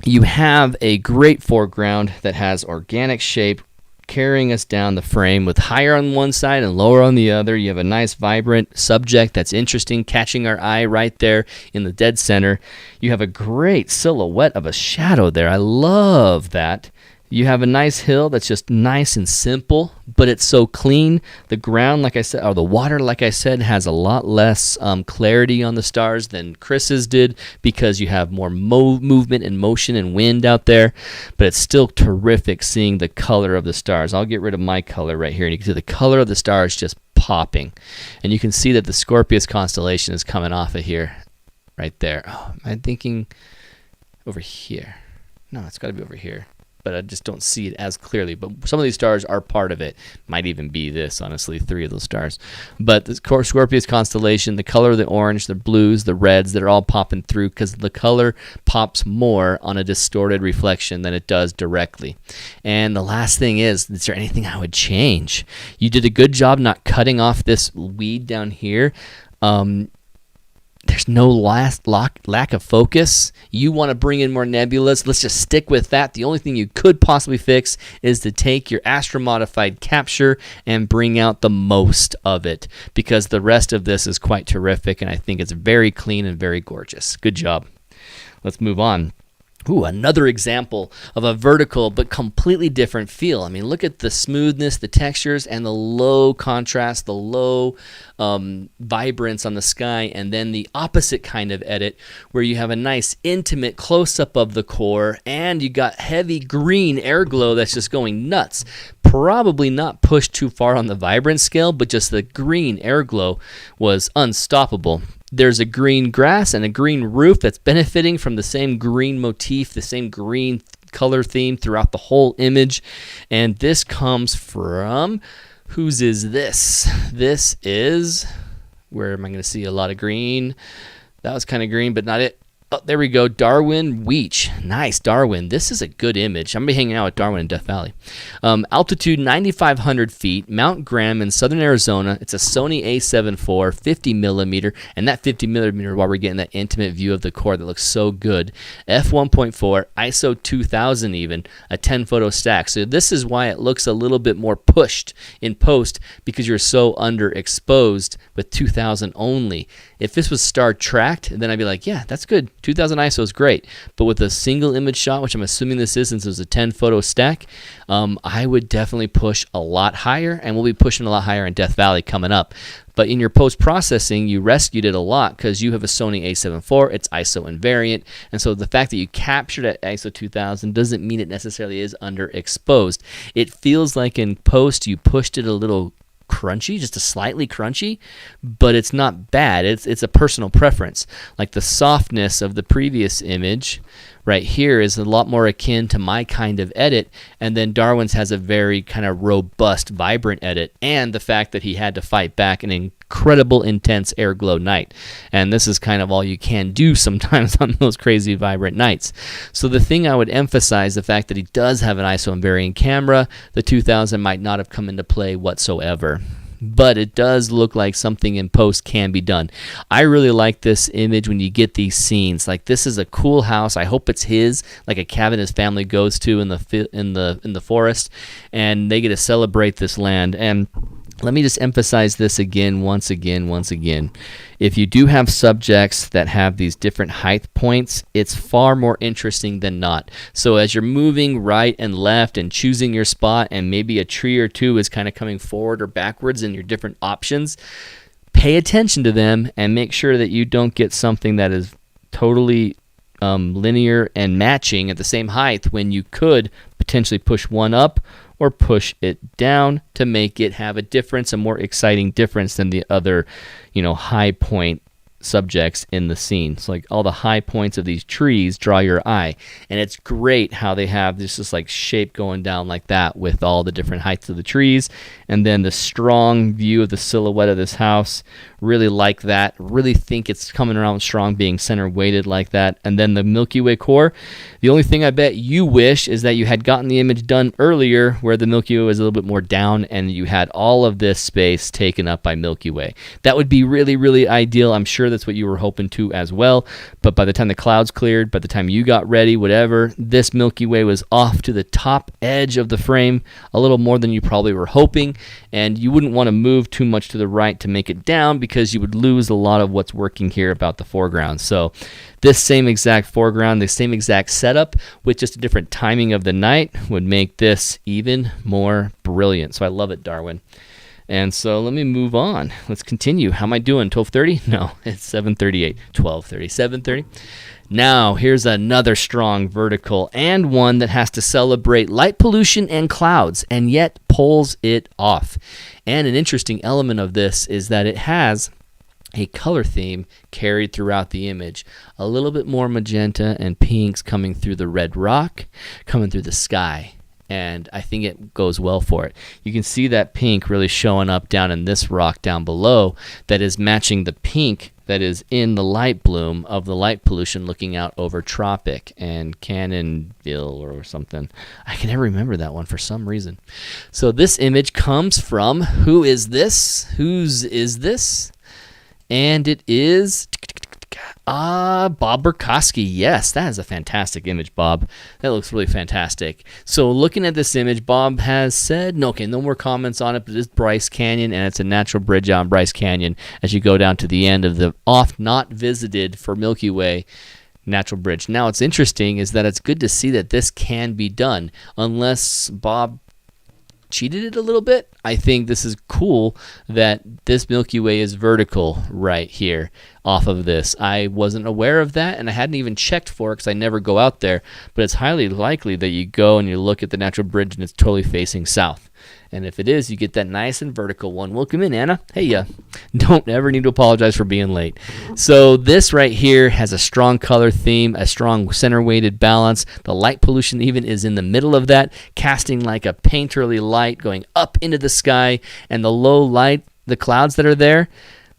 you have a great foreground that has organic shape carrying us down the frame with higher on one side and lower on the other. You have a nice vibrant subject that's interesting, catching our eye right there in the dead center. You have a great silhouette of a shadow there. I love that. You have a nice hill that's just nice and simple, but it's so clean. The ground, like I said, or the water, like I said, has a lot less clarity on the stars than Chris's did because you have more movement and motion and wind out there, but it's still terrific seeing the color of the stars. I'll get rid of my color right here, and you can see the color of the stars just popping. And you can see that the Scorpius constellation is coming off of here, right there. Oh, am I thinking over here? No, it's got to be over here. But I just don't see it as clearly. But some of these stars are part of it. Might even be this, honestly, 3 of those stars. But the Scorpius constellation, the color of the orange, the blues, the reds, they're all popping through because the color pops more on a distorted reflection than it does directly. And the last thing is there anything I would change? You did a good job not cutting off this weed down here. There's no lack of focus. You want to bring in more nebulas. Let's just stick with that. The only thing you could possibly fix is to take your astro-modified capture and bring out the most of it, because the rest of this is quite terrific, and I think it's very clean and very gorgeous. Good job. Let's move on. Ooh, another example of a vertical but completely different feel. I mean, look at the smoothness, the textures, and the low contrast, the low vibrance on the sky, and then the opposite kind of edit where you have a nice intimate close-up of the core, and you got heavy green airglow that's just going nuts. Probably not pushed too far on the vibrance scale, but just the green airglow was unstoppable. There's a green grass and a green roof that's benefiting from the same green motif, the same green color theme throughout the whole image. And this comes from, whose is this? This is, where am I going to see a lot of green? That was kind of green, but not it. Oh, there we go. Darwin Weech. Nice, Darwin. This is a good image. I'm going to be hanging out with Darwin in Death Valley. Altitude 9,500 feet. Mount Graham in southern Arizona. It's a Sony A7 IV, 50 millimeter. And that 50 millimeter, while we're getting that intimate view of the core that looks so good. F1.4, ISO 2000 even, a 10-photo stack. So this is why it looks a little bit more pushed in post, because you're so underexposed with 2000 only. If this was star tracked, then I'd be like, yeah, that's good. 2000 ISO is great. But with a single image shot, which I'm assuming this is since it was a 10-photo stack, I would definitely push a lot higher, and we'll be pushing a lot higher in Death Valley coming up. But in your post-processing, you rescued it a lot because you have a Sony A7 IV. It's ISO invariant. And so the fact that you captured at ISO 2000 doesn't mean it necessarily is underexposed. It feels like in post you pushed it a little crunchy, just a slightly crunchy, but it's not bad. It's a personal preference. Like the softness of the previous image right here is a lot more akin to my kind of edit, and then Darwin's has a very kind of robust, vibrant edit, and the fact that he had to fight back an incredible, intense airglow night. And this is kind of all you can do sometimes on those crazy, vibrant nights. So the thing I would emphasize, the fact that he does have an ISO invariant camera, the 2000 might not have come into play whatsoever. But it does look like something in post can be done. I really like this image when you get these scenes. Like, this is a cool house. I hope it's his, like a cabin his family goes to in the forest, and they get to celebrate this land. And let me just emphasize this once again. If you do have subjects that have these different height points, it's far more interesting than not. So as you're moving right and left and choosing your spot, and maybe a tree or two is kind of coming forward or backwards in your different options, pay attention to them and make sure that you don't get something that is totally linear and matching at the same height when you could potentially push one up or push it down to make it have a difference, a more exciting difference than the other, high point subjects in the scene. So like all the high points of these trees draw your eye, and it's great how they have this like shape going down like that with all the different heights of the trees, and then the strong view of the silhouette of this house. Really like that. Really think it's coming around strong, being center weighted like that. And then the Milky Way core. The only thing I bet you wish is that you had gotten the image done earlier where the Milky Way was a little bit more down and you had all of this space taken up by Milky Way. That would be really, really ideal. I'm sure that's what you were hoping to as well. But by the time the clouds cleared, by the time you got ready, whatever, this Milky Way was off to the top edge of the frame a little more than you probably were hoping. And you wouldn't want to move too much to the right to make it down, because you would lose a lot of what's working here about the foreground. So this same exact foreground, the same exact setup with just a different timing of the night would make this even more brilliant. So I love it, Darwin. And so let me move on. Let's continue. How am I doing? 12:30? No, it's 7:38. 12:30. 7:30. Now, here's another strong vertical, and one that has to celebrate light pollution and clouds, and yet pulls it off. And an interesting element of this is that it has a color theme carried throughout the image. A little bit more magenta and pinks coming through the red rock, coming through the sky. And I think it goes well for it. You can see that pink really showing up down in this rock down below that is matching the pink that is in the light bloom of the light pollution looking out over Tropic and Cannonville or something. I can never remember that one for some reason. So this image comes from, who is this? Whose is this? And it is Bob Burkowski. Yes, that is a fantastic image, Bob. That looks really fantastic. So looking at this image, Bob has said, no more comments on it, but it's Bryce Canyon, and it's a natural bridge on Bryce Canyon as you go down to the end of the oft not visited for Milky Way natural bridge. Now, what's interesting is that it's good to see that this can be done, unless Bob cheated it a little bit. I think this is cool that this Milky Way is vertical right here off of this. I wasn't aware of that, and I hadn't even checked for it because I never go out there, but it's highly likely that you go and you look at the natural bridge and it's totally facing south. And if it is, you get that nice and vertical one. Welcome in, Anna. Hey, ya. Don't ever need to apologize for being late. So this right here has a strong color theme, a strong center-weighted balance. The light pollution even is in the middle of that, casting like a painterly light going up into the sky. And the low light, the clouds that are there,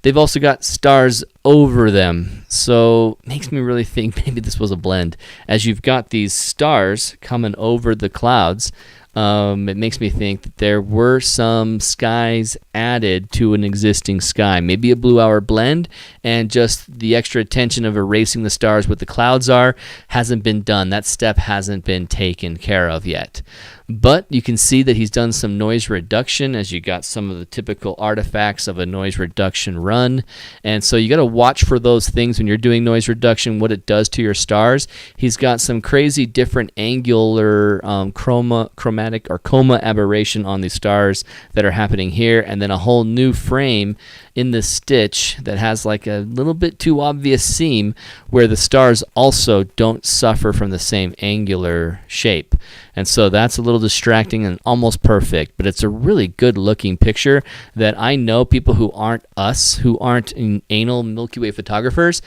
they've also got stars over them. So makes me really think maybe this was a blend. As you've got these stars coming over the clouds, it makes me think that there were some skies added to an existing sky. Maybe a blue hour blend, and just the extra attention of erasing the stars what the clouds are hasn't been done. That step hasn't been taken care of yet. But you can see that he's done some noise reduction, as you got some of the typical artifacts of a noise reduction run. And so you got to watch for those things when you're doing noise reduction, what it does to your stars. He's got some crazy different angular chromatic or coma aberration on the stars that are happening here, and then a whole new frame in the stitch that has like a little bit too obvious seam where the stars also don't suffer from the same angular shape. And so that's a little distracting and almost perfect, but it's a really good looking picture that I know people who aren't us, who aren't anal Milky Way photographers,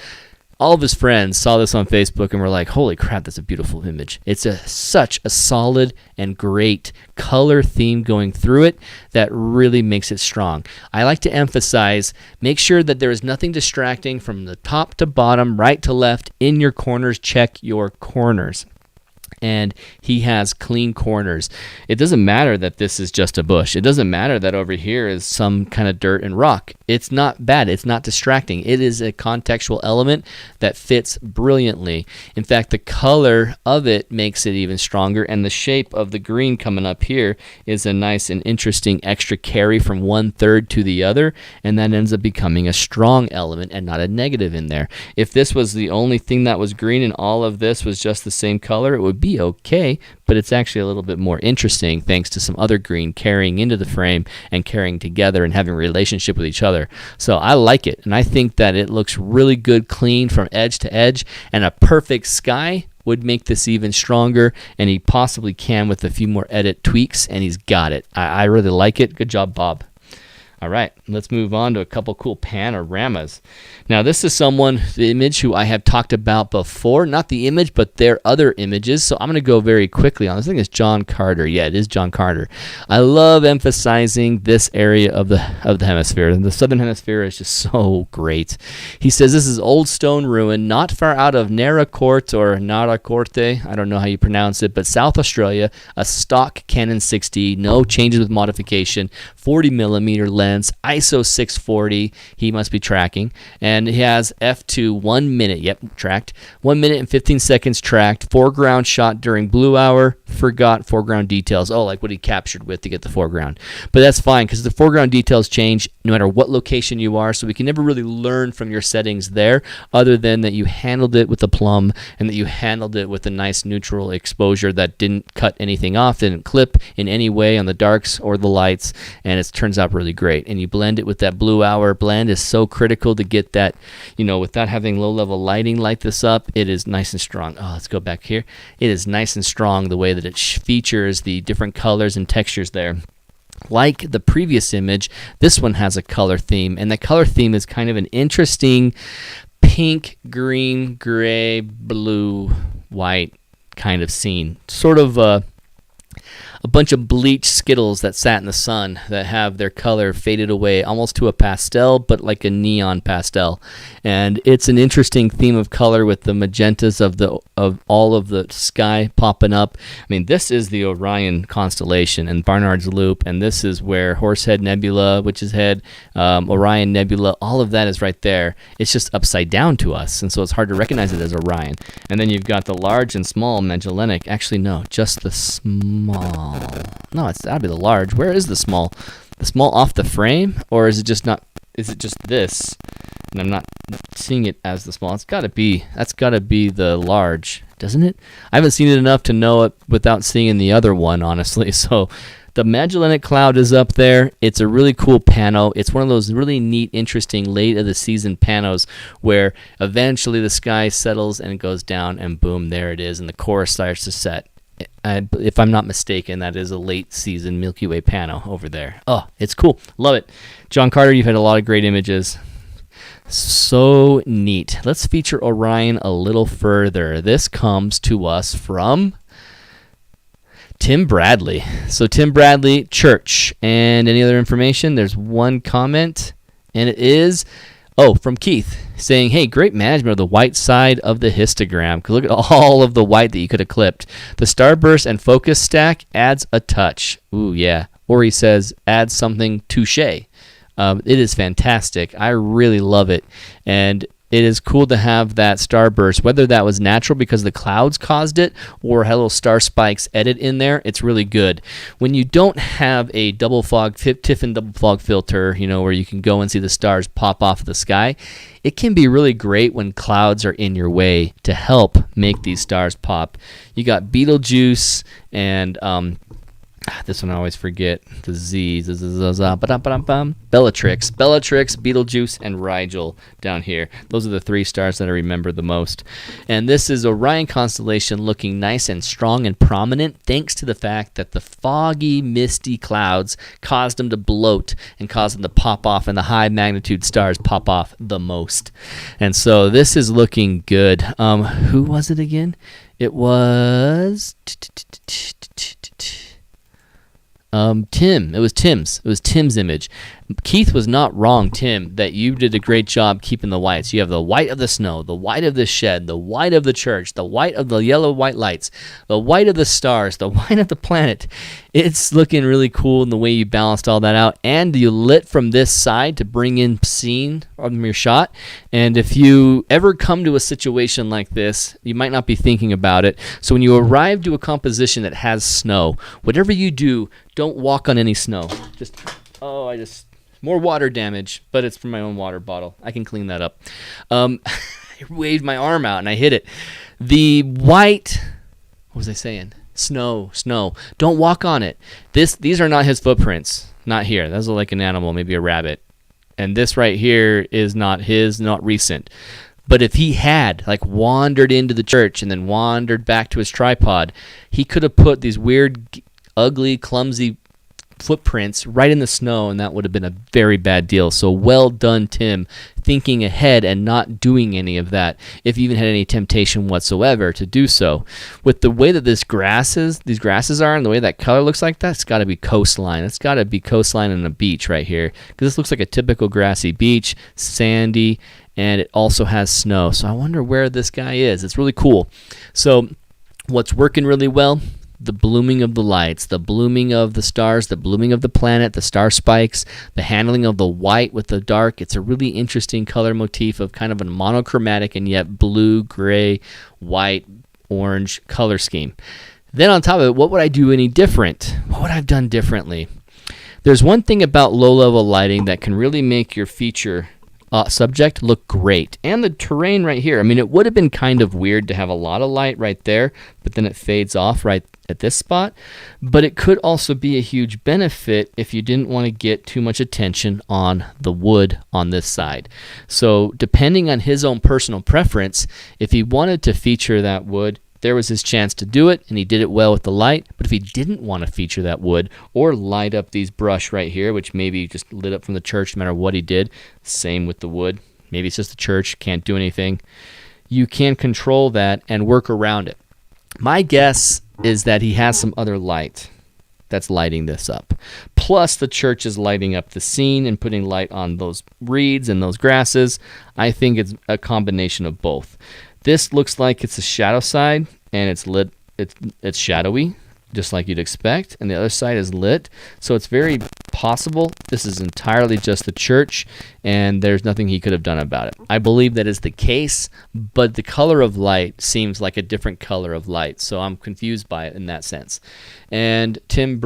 all of his friends saw this on Facebook and were like, holy crap, that's a beautiful image. It's such a solid and great color theme going through it that really makes it strong. I like to emphasize, make sure that there is nothing distracting from the top to bottom, right to left, in your corners. Check your corners. And he has clean corners. It doesn't matter that this is just a bush. It doesn't matter that over here is some kind of dirt and rock. It's not bad. It's not distracting. It is a contextual element that fits brilliantly. In fact, the color of it makes it even stronger, and the shape of the green coming up here is a nice and interesting extra carry from 1/3 to the other, and that ends up becoming a strong element and not a negative in there. If this was the only thing that was green and all of this was just the same color, it would be okay, but it's actually a little bit more interesting thanks to some other green carrying into the frame and carrying together and having a relationship with each other. So I like it, and I think that it looks really good, clean from edge to edge, and a perfect sky would make this even stronger, and he possibly can with a few more edit tweaks, and he's got it. I really like it. Good job, Bob. All right, let's move on to a couple cool panoramas. Now, this is the image who I have talked about before. Not the image, but their other images. So I'm going to go very quickly on this. I think it's John Carter. Yeah, it is John Carter. I love emphasizing this area of the hemisphere. The southern hemisphere is just so great. He says this is old stone ruin, not far out of Naracoorte or Naracoorte. I don't know how you pronounce it, but South Australia. A stock Canon 60, no changes with modification, 40 millimeter lens. ISO 640, he must be tracking, and he has f2 1 minute, yep, tracked, 1 minute and 15 seconds tracked, foreground shot during blue hour, forgot foreground details, like what he captured with to get the foreground. But that's fine, because the foreground details change no matter what location you are, so we can never really learn from your settings there, other than that you handled it with a plumb, and that you handled it with a nice neutral exposure that didn't cut anything off, didn't clip in any way on the darks or the lights, and it turns out really great. And you blend it with that blue hour. Blend is so critical to get that, without having low level lighting light this up, it is nice and strong. Let's go back here. It is nice and strong the way that it features the different colors and textures there. Like the previous image, this one has a color theme, and the color theme is kind of an interesting pink, green, gray, blue, white kind of scene. Sort of a bunch of bleached Skittles that sat in the sun that have their color faded away almost to a pastel, but like a neon pastel. And it's an interesting theme of color with the magentas of all of the sky popping up. I mean, this is the Orion constellation and Barnard's Loop, and this is where Horsehead Nebula, Witch's Head, Orion Nebula, all of that is right there. It's just upside down to us, and so it's hard to recognize it as Orion. And then you've got the large and small Magellanic. Actually, no, just the small. No, it's gotta be the large. Where is the small? The small off the frame, or is it just not? Is it just this? And I'm not seeing it as the small. That's gotta be the large, doesn't it? I haven't seen it enough to know it without seeing the other one, honestly. So the Magellanic Cloud is up there. It's a really cool pano. It's one of those really neat, interesting late of the season panos where eventually the sky settles and it goes down, and boom, there it is, and the chorus starts to set. If I'm not mistaken, that is a late season Milky Way pano over there. It's cool. Love it. John Carter, you've had a lot of great images. So neat. Let's feature Orion a little further. This comes to us from Tim Bradley. So Tim Bradley, church. And any other information? There's one comment. And it is, from Keith, saying, hey, great management of the white side of the histogram. Look at all of the white that you could have clipped. The starburst and focus stack adds a touch. Ooh, yeah. Or he says, adds something touche. It is fantastic. I really love it. And it is cool to have that starburst, whether that was natural because the clouds caused it or had little star spikes edit in there. It's really good. When you don't have a double fog, Tiffin double fog filter, where you can go and see the stars pop off the sky, it can be really great when clouds are in your way to help make these stars pop. You got Betelgeuse and this one I always forget. The Z. Bellatrix, Betelgeuse, and Rigel down here. Those are the 3 stars that I remember the most. And this is Orion constellation looking nice and strong and prominent thanks to the fact that the foggy, misty clouds caused them to bloat and caused them to pop off, and the high magnitude stars pop off the most. And so this is looking good. Who was it again? It was Tim. It was Tim's image. Keith was not wrong, Tim, that you did a great job keeping the whites. You have the white of the snow, the white of the shed, the white of the church, the white of the yellow white lights, the white of the stars, the white of the planet. It's looking really cool in the way you balanced all that out, and you lit from this side to bring in scene from your shot. And if you ever come to a situation like this, you might not be thinking about it. So when you arrive to a composition that has snow, whatever you do, don't walk on any snow. More water damage, but it's from my own water bottle. I can clean that up. I waved my arm out and I hit it. The white, what was I saying? Snow. Don't walk on it. These are not his footprints. Not here. Those are like an animal, maybe a rabbit. And this right here is not his, not recent. But if he had wandered into the church and then wandered back to his tripod, he could have put these weird, ugly, clumsy footprints right in the snow, and that would have been a very bad deal. So well done, Tim, thinking ahead and not doing any of that, if you even had any temptation whatsoever to do so. With the way that these grasses are and the way that color looks like that, it's got to be coastline. It's got to be coastline and a beach right here, because this looks like a typical grassy beach, sandy, and it also has snow. So I wonder where this guy is. It's really cool. So what's working really well? The blooming of the lights, the blooming of the stars, the blooming of the planet, the star spikes, the handling of the white with the dark. It's a really interesting color motif of kind of a monochromatic and yet blue, gray, white, orange color scheme. Then on top of it, what would I do any different? What would I have done differently? There's one thing about low-level lighting that can really make your feature subject look great. And the terrain right here. I mean, it would have been kind of weird to have a lot of light right there, but then it fades off right at this spot. But it could also be a huge benefit if you didn't want to get too much attention on the wood on this side. So depending on his own personal preference, if he wanted to feature that wood, there was his chance to do it, and he did it well with the light. But if he didn't want to feature that wood or light up these brush right here, which maybe just lit up from the church no matter what he did, same with the wood. Maybe it's just the church, can't do anything. You can control that and work around it. My guess is that he has some other light that's lighting this up. Plus the church is lighting up the scene and putting light on those reeds and those grasses. I think it's a combination of both. This looks like it's a shadow side, and it's lit. It's shadowy, just like you'd expect, and the other side is lit. So it's very possible this is entirely just the church, and there's nothing he could have done about it. I believe that is the case, but the color of light seems like a different color of light, so I'm confused by it in that sense. And Tim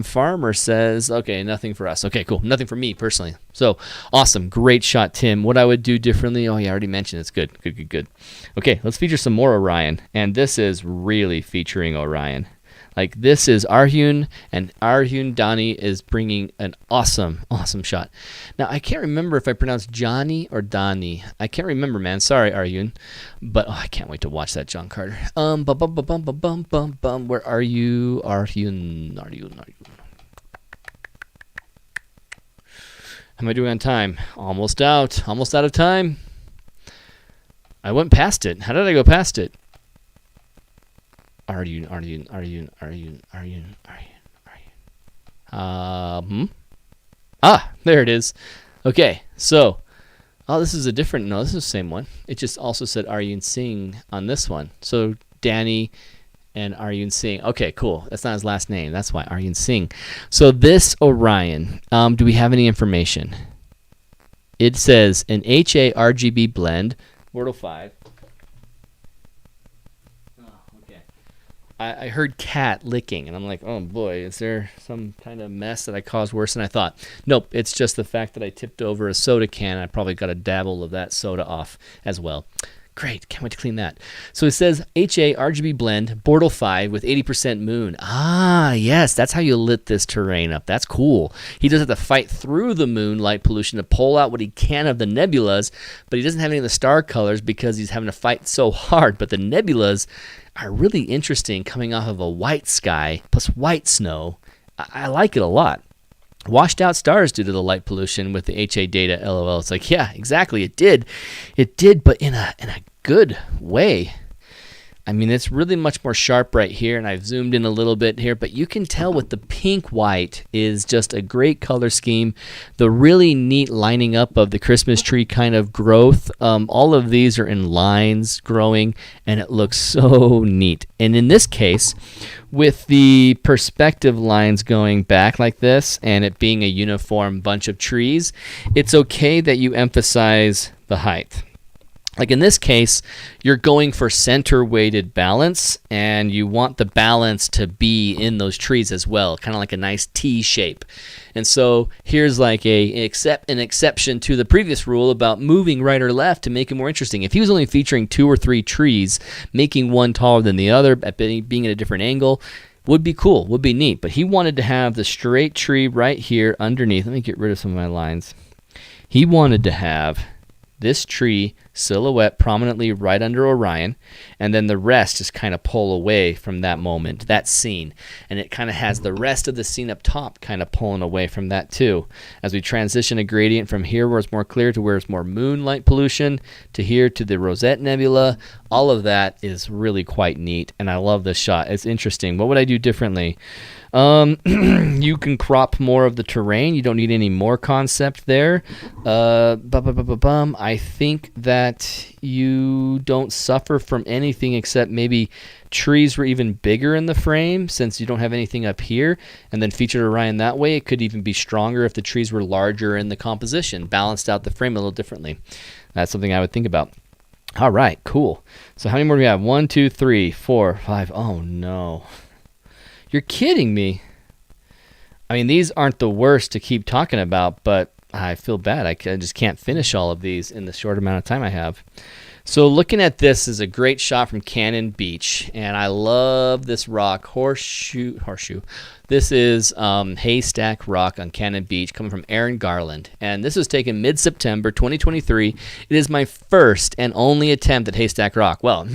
Farmer says, okay, nothing for us. Okay, cool. Nothing for me personally. So awesome. Great shot, Tim. What I would do differently? Oh, yeah, I already mentioned it's good. Good. Okay, let's feature some more Orion. And this is really featuring Orion. Like, this is Arjun, and Arjun Dani is bringing an awesome shot. Now, I can't remember if I pronounced Johnny or Dani. I can't remember, man. Sorry, Arjun. But I can't wait to watch that, John Carter. Where are you? Arjun. How am I doing on time? Almost out of time. I went past it. How did I go past it? Arjun. There it is. Okay, so, oh, this is a different, no, this is the same one. It just also said Arjun Singh on this one. So Danny and Arjun Singh. Okay, cool. That's not his last name. That's why, Arjun Singh. So this Orion, do we have any information? It says an HA RGB blend, Bortle 5. Oh, okay. I heard cat licking, and I'm like, oh boy, is there some kind of mess that I caused worse than I thought? Nope, it's just the fact that I tipped over a soda can, and I probably got a dabble of that soda off as well. Great, can't wait to clean that. So it says HA RGB blend, Bortle 5 with 80% moon. Ah, yes, that's how you lit this terrain up. That's cool. He does have to fight through the moon light pollution to pull out what he can of the nebulas, but he doesn't have any of the star colors because he's having to fight so hard. But the nebulas are really interesting coming off of a white sky plus white snow. I like it a lot. Washed out stars due to the light pollution with the HA data, LOL. It's like, yeah, exactly, it did. It did, but in a good way. I mean, it's really much more sharp right here, and I've zoomed in a little bit here, but you can tell with the pink-white is just a great color scheme. The really neat lining up of the Christmas tree kind of growth. All of these are in lines growing, and it looks so neat. And in this case, with the perspective lines going back like this and it being a uniform bunch of trees, it's okay that you emphasize the height. Like in this case, you're going for center-weighted balance, and you want the balance to be in those trees as well, kind of like a nice T shape. And so here's like an exception to the previous rule about moving right or left to make it more interesting. If he was only featuring 2 or 3 trees, making one taller than the other, being at a different angle, would be cool, would be neat. But he wanted to have the straight tree right here underneath. Let me get rid of some of my lines. He wanted to have this tree silhouette prominently right under Orion, and then the rest just kind of pull away from that moment, that scene. And it kind of has the rest of the scene up top kind of pulling away from that too. As we transition a gradient from here where it's more clear to where it's more moonlight pollution to here to the Rosette Nebula, all of that is really quite neat, and I love this shot. It's interesting. What would I do differently? You can crop more of the terrain. You don't need any more concept there. I think that you don't suffer from anything except maybe trees were even bigger in the frame since you don't have anything up here, and then featured Orion that way. It could even be stronger if the trees were larger in the composition, balanced out the frame a little differently. That's something I would think about. All right, cool. So how many more do we have? 1, 2, 3, 4, 5. Oh no. You're kidding me. I mean, these aren't the worst to keep talking about, but I feel bad. I just can't finish all of these in the short amount of time I have. So looking at this is a great shot from Cannon Beach, and I love this rock, Horseshoe. This is Haystack Rock on Cannon Beach, coming from Aaron Garland, and this was taken mid-September 2023. It is my first and only attempt at Haystack Rock. Well,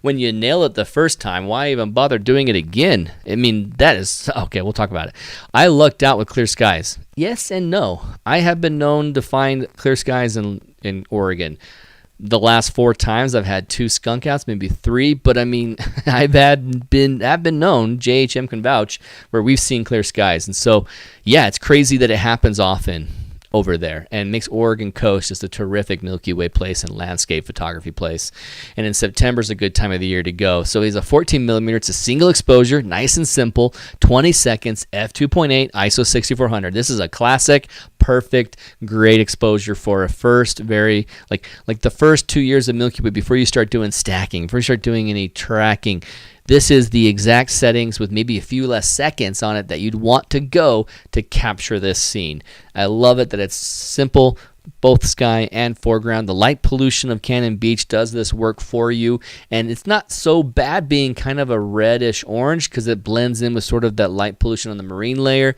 when you nail it the first time, why even bother doing it again? I mean, that is okay. We'll talk about it. I lucked out with clear skies. Yes and no. I have been known to find clear skies in Oregon. The last 4 times I've had 2 skunk outs, maybe 3, but I mean, I've been known, JHM can vouch, where we've seen clear skies. And so, yeah, it's crazy that it happens often over there and makes Oregon coast just a terrific Milky Way place and landscape photography place. And in September is a good time of the year to go. So he's a 14 millimeter. It's a single exposure, nice and simple, 20 seconds, f2.8, ISO 6400. This is a classic, perfect, great exposure for a first very, like the first 2 years of Milky Way before you start doing stacking, before you start doing any tracking. This is the exact settings with maybe a few less seconds on it that you'd want to go to capture this scene. I love it that it's simple, both sky and foreground. The light pollution of Cannon Beach does this work for you, and it's not so bad being kind of a reddish orange because it blends in with sort of that light pollution on the marine layer.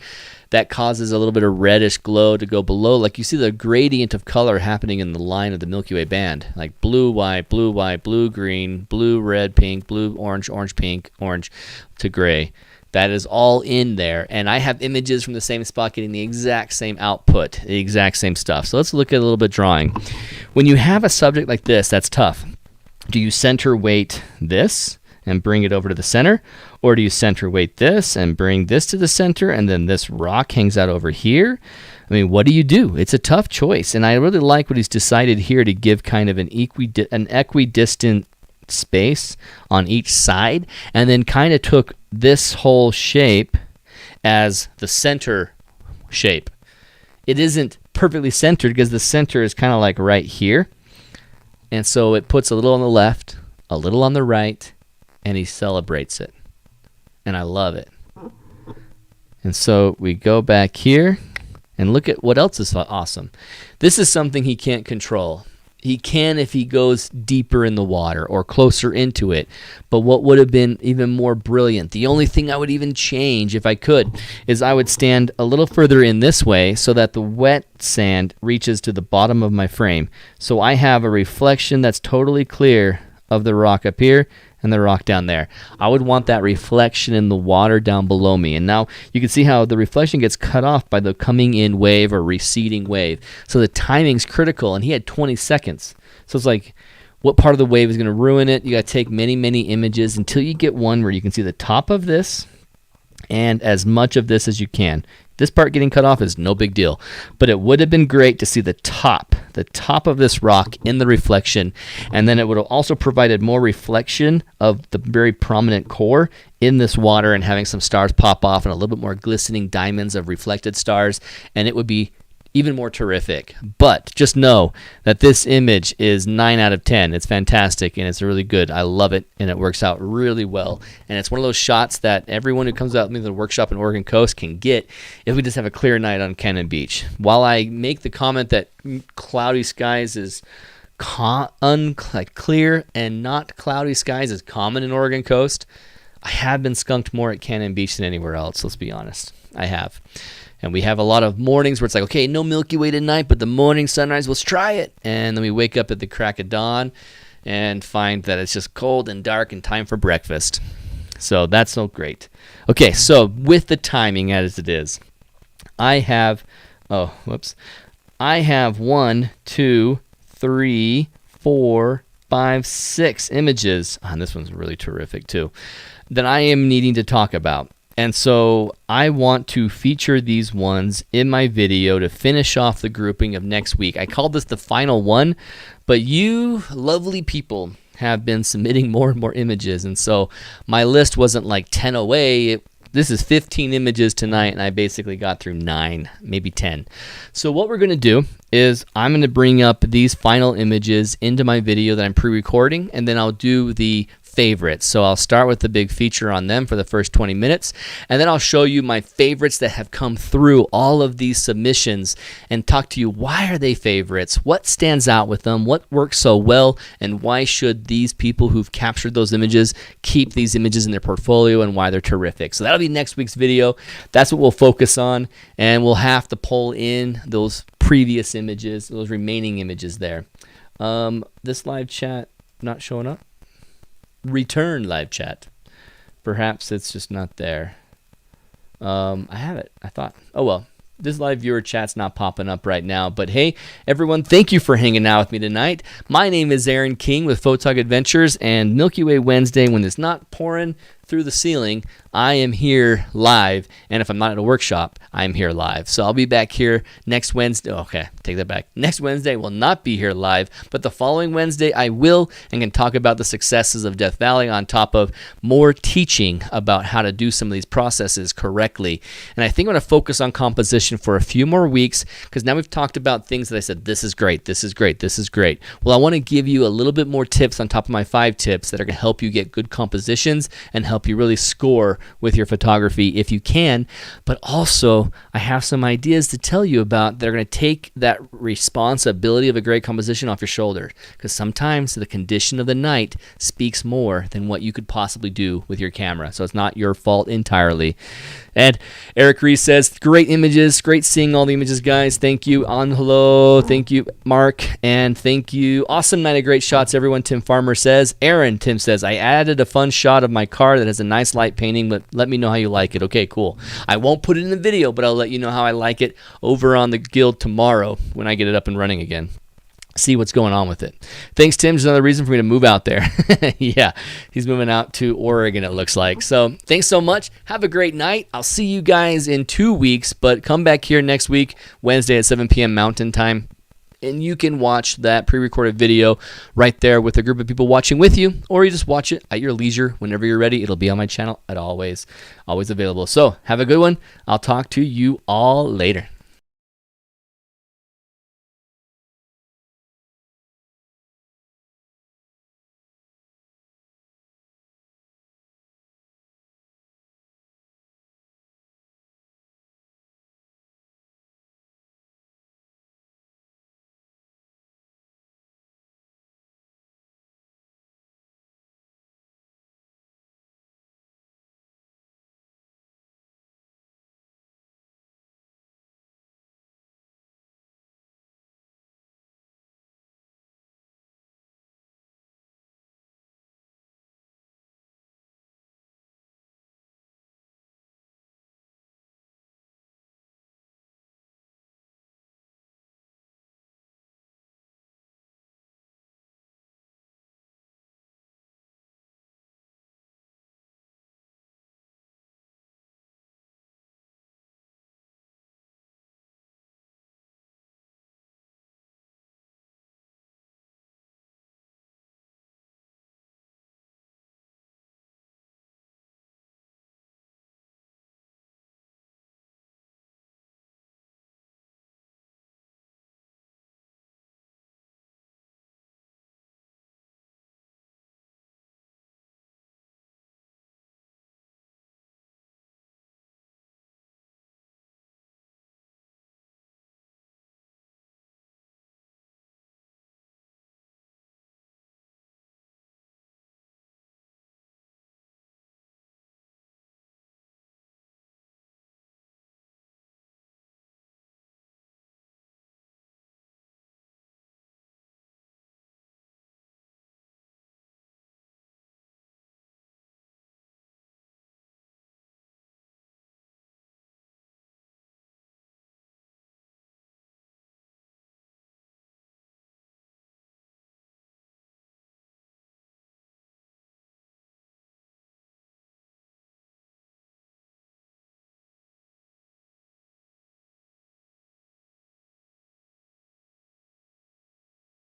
That causes a little bit of reddish glow to go below. Like you see the gradient of color happening in the line of the Milky Way band. Like blue, white, blue, green, blue, red, pink, blue, orange, orange, pink, orange to gray. That is all in there. And I have images from the same spot getting the exact same output, the exact same stuff. So let's look at a little bit of drawing. When you have a subject like this, that's tough. Do you center weight this and bring it over to the center? Or do you center weight this and bring this to the center, and then this rock hangs out over here? I mean, what do you do? It's a tough choice, and I really like what he's decided here to give kind of an equidistant space on each side, and then kind of took this whole shape as the center shape. It isn't perfectly centered because the center is kind of like right here, and so it puts a little on the left, a little on the right, and he celebrates it, and I love it. And so we go back here and look at what else is awesome. This is something he can't control. He can if he goes deeper in the water or closer into it. But what would have been even more brilliant, the only thing I would even change if I could, is I would stand a little further in this way so that the wet sand reaches to the bottom of my frame. So I have a reflection that's totally clear of the rock up here and the rock down there. I would want that reflection in the water down below me. And now you can see how the reflection gets cut off by the coming in wave or receding wave. So the timing's critical, and he had 20 seconds. So it's like, what part of the wave is going to ruin it? You got to take many, many images until you get one where you can see the top of this and as much of this as you can. This part getting cut off is no big deal, but it would have been great to see the top of this rock in the reflection, and then it would have also provided more reflection of the very prominent core in this water and having some stars pop off and a little bit more glistening diamonds of reflected stars, and it would be even more terrific. But just know that this image is 9 out of 10. It's fantastic, and it's really good. I love it, and it works out really well. And it's one of those shots that everyone who comes out with me to the workshop in Oregon Coast can get if we just have a clear night on Cannon Beach. While I make the comment that cloudy skies is clear and not cloudy skies is common in Oregon Coast, I have been skunked more at Cannon Beach than anywhere else, let's be honest. I have. And we have a lot of mornings where it's like, okay, no Milky Way tonight, but the morning sunrise, let's try it. And then we wake up at the crack of dawn and find that it's just cold and dark and time for breakfast. So that's so great. Okay, so with the timing as it is, I have 1, 2, 3, 4, 5, 6 images. And this one's really terrific too, that I am needing to talk about. And so I want to feature these ones in my video to finish off the grouping of next week. I called this the final one, but you lovely people have been submitting more and more images. And so my list wasn't like 10 away. This is 15 images tonight, and I basically got through 9, maybe 10. So what we're going to do is I'm going to bring up these final images into my video that I'm pre-recording, and then I'll do the favorites. So I'll start with the big feature on them for the first 20 minutes, and then I'll show you my favorites that have come through all of these submissions and talk to you, why are they favorites? What stands out with them? What works so well? And why should these people who've captured those images keep these images in their portfolio, and why they're terrific? So that'll be next week's video. That's what we'll focus on, and we'll have to pull in those previous images, those remaining images there. This live chat not showing up. Return live chat. Perhaps it's just not there. I have it. I thought, oh well, this live viewer chat's not popping up right now. But hey, everyone, thank you for hanging out with me tonight. My name is Aaron King with Photog Adventures, and Milky Way Wednesday, when it's not pouring through the ceiling, I am here live, and if I'm not at a workshop, I'm here live. So I'll be back here next Wednesday. Okay, take that back. Next Wednesday will not be here live, but the following Wednesday I will, and can talk about the successes of Death Valley on top of more teaching about how to do some of these processes correctly. And I think I'm going to focus on composition for a few more weeks, because now we've talked about things that I said, this is great, this is great, this is great. Well, I want to give you a little bit more tips on top of my 5 tips that are going to help you get good compositions and help you really score with your photography if you can. But also, I have some ideas to tell you about that are going to take that responsibility of a great composition off your shoulder, because sometimes the condition of the night speaks more than what you could possibly do with your camera. So it's not your fault entirely. And Eric Reese says, great images, great seeing all the images, guys. Thank you. Hello. Thank you, Mark. And thank you. Awesome night of great shots, everyone. Tim Farmer says. Tim says, I added a fun shot of my car that has a nice light painting, but let me know how you like it. Okay, cool. I won't put it in the video, but I'll let you know how I like it over on the guild tomorrow when I get it up and running again. see what's going on with it. Thanks, Tim. There's another reason for me to move out there. Yeah, he's moving out to Oregon, it looks like. So thanks so much. Have a great night. I'll see you guys in 2 weeks, but come back here next week, Wednesday at 7 p.m. Mountain Time, and you can watch that pre-recorded video right there with a group of people watching with you, or you just watch it at your leisure whenever you're ready. It'll be on my channel at always available. So have a good one. I'll talk to you all later.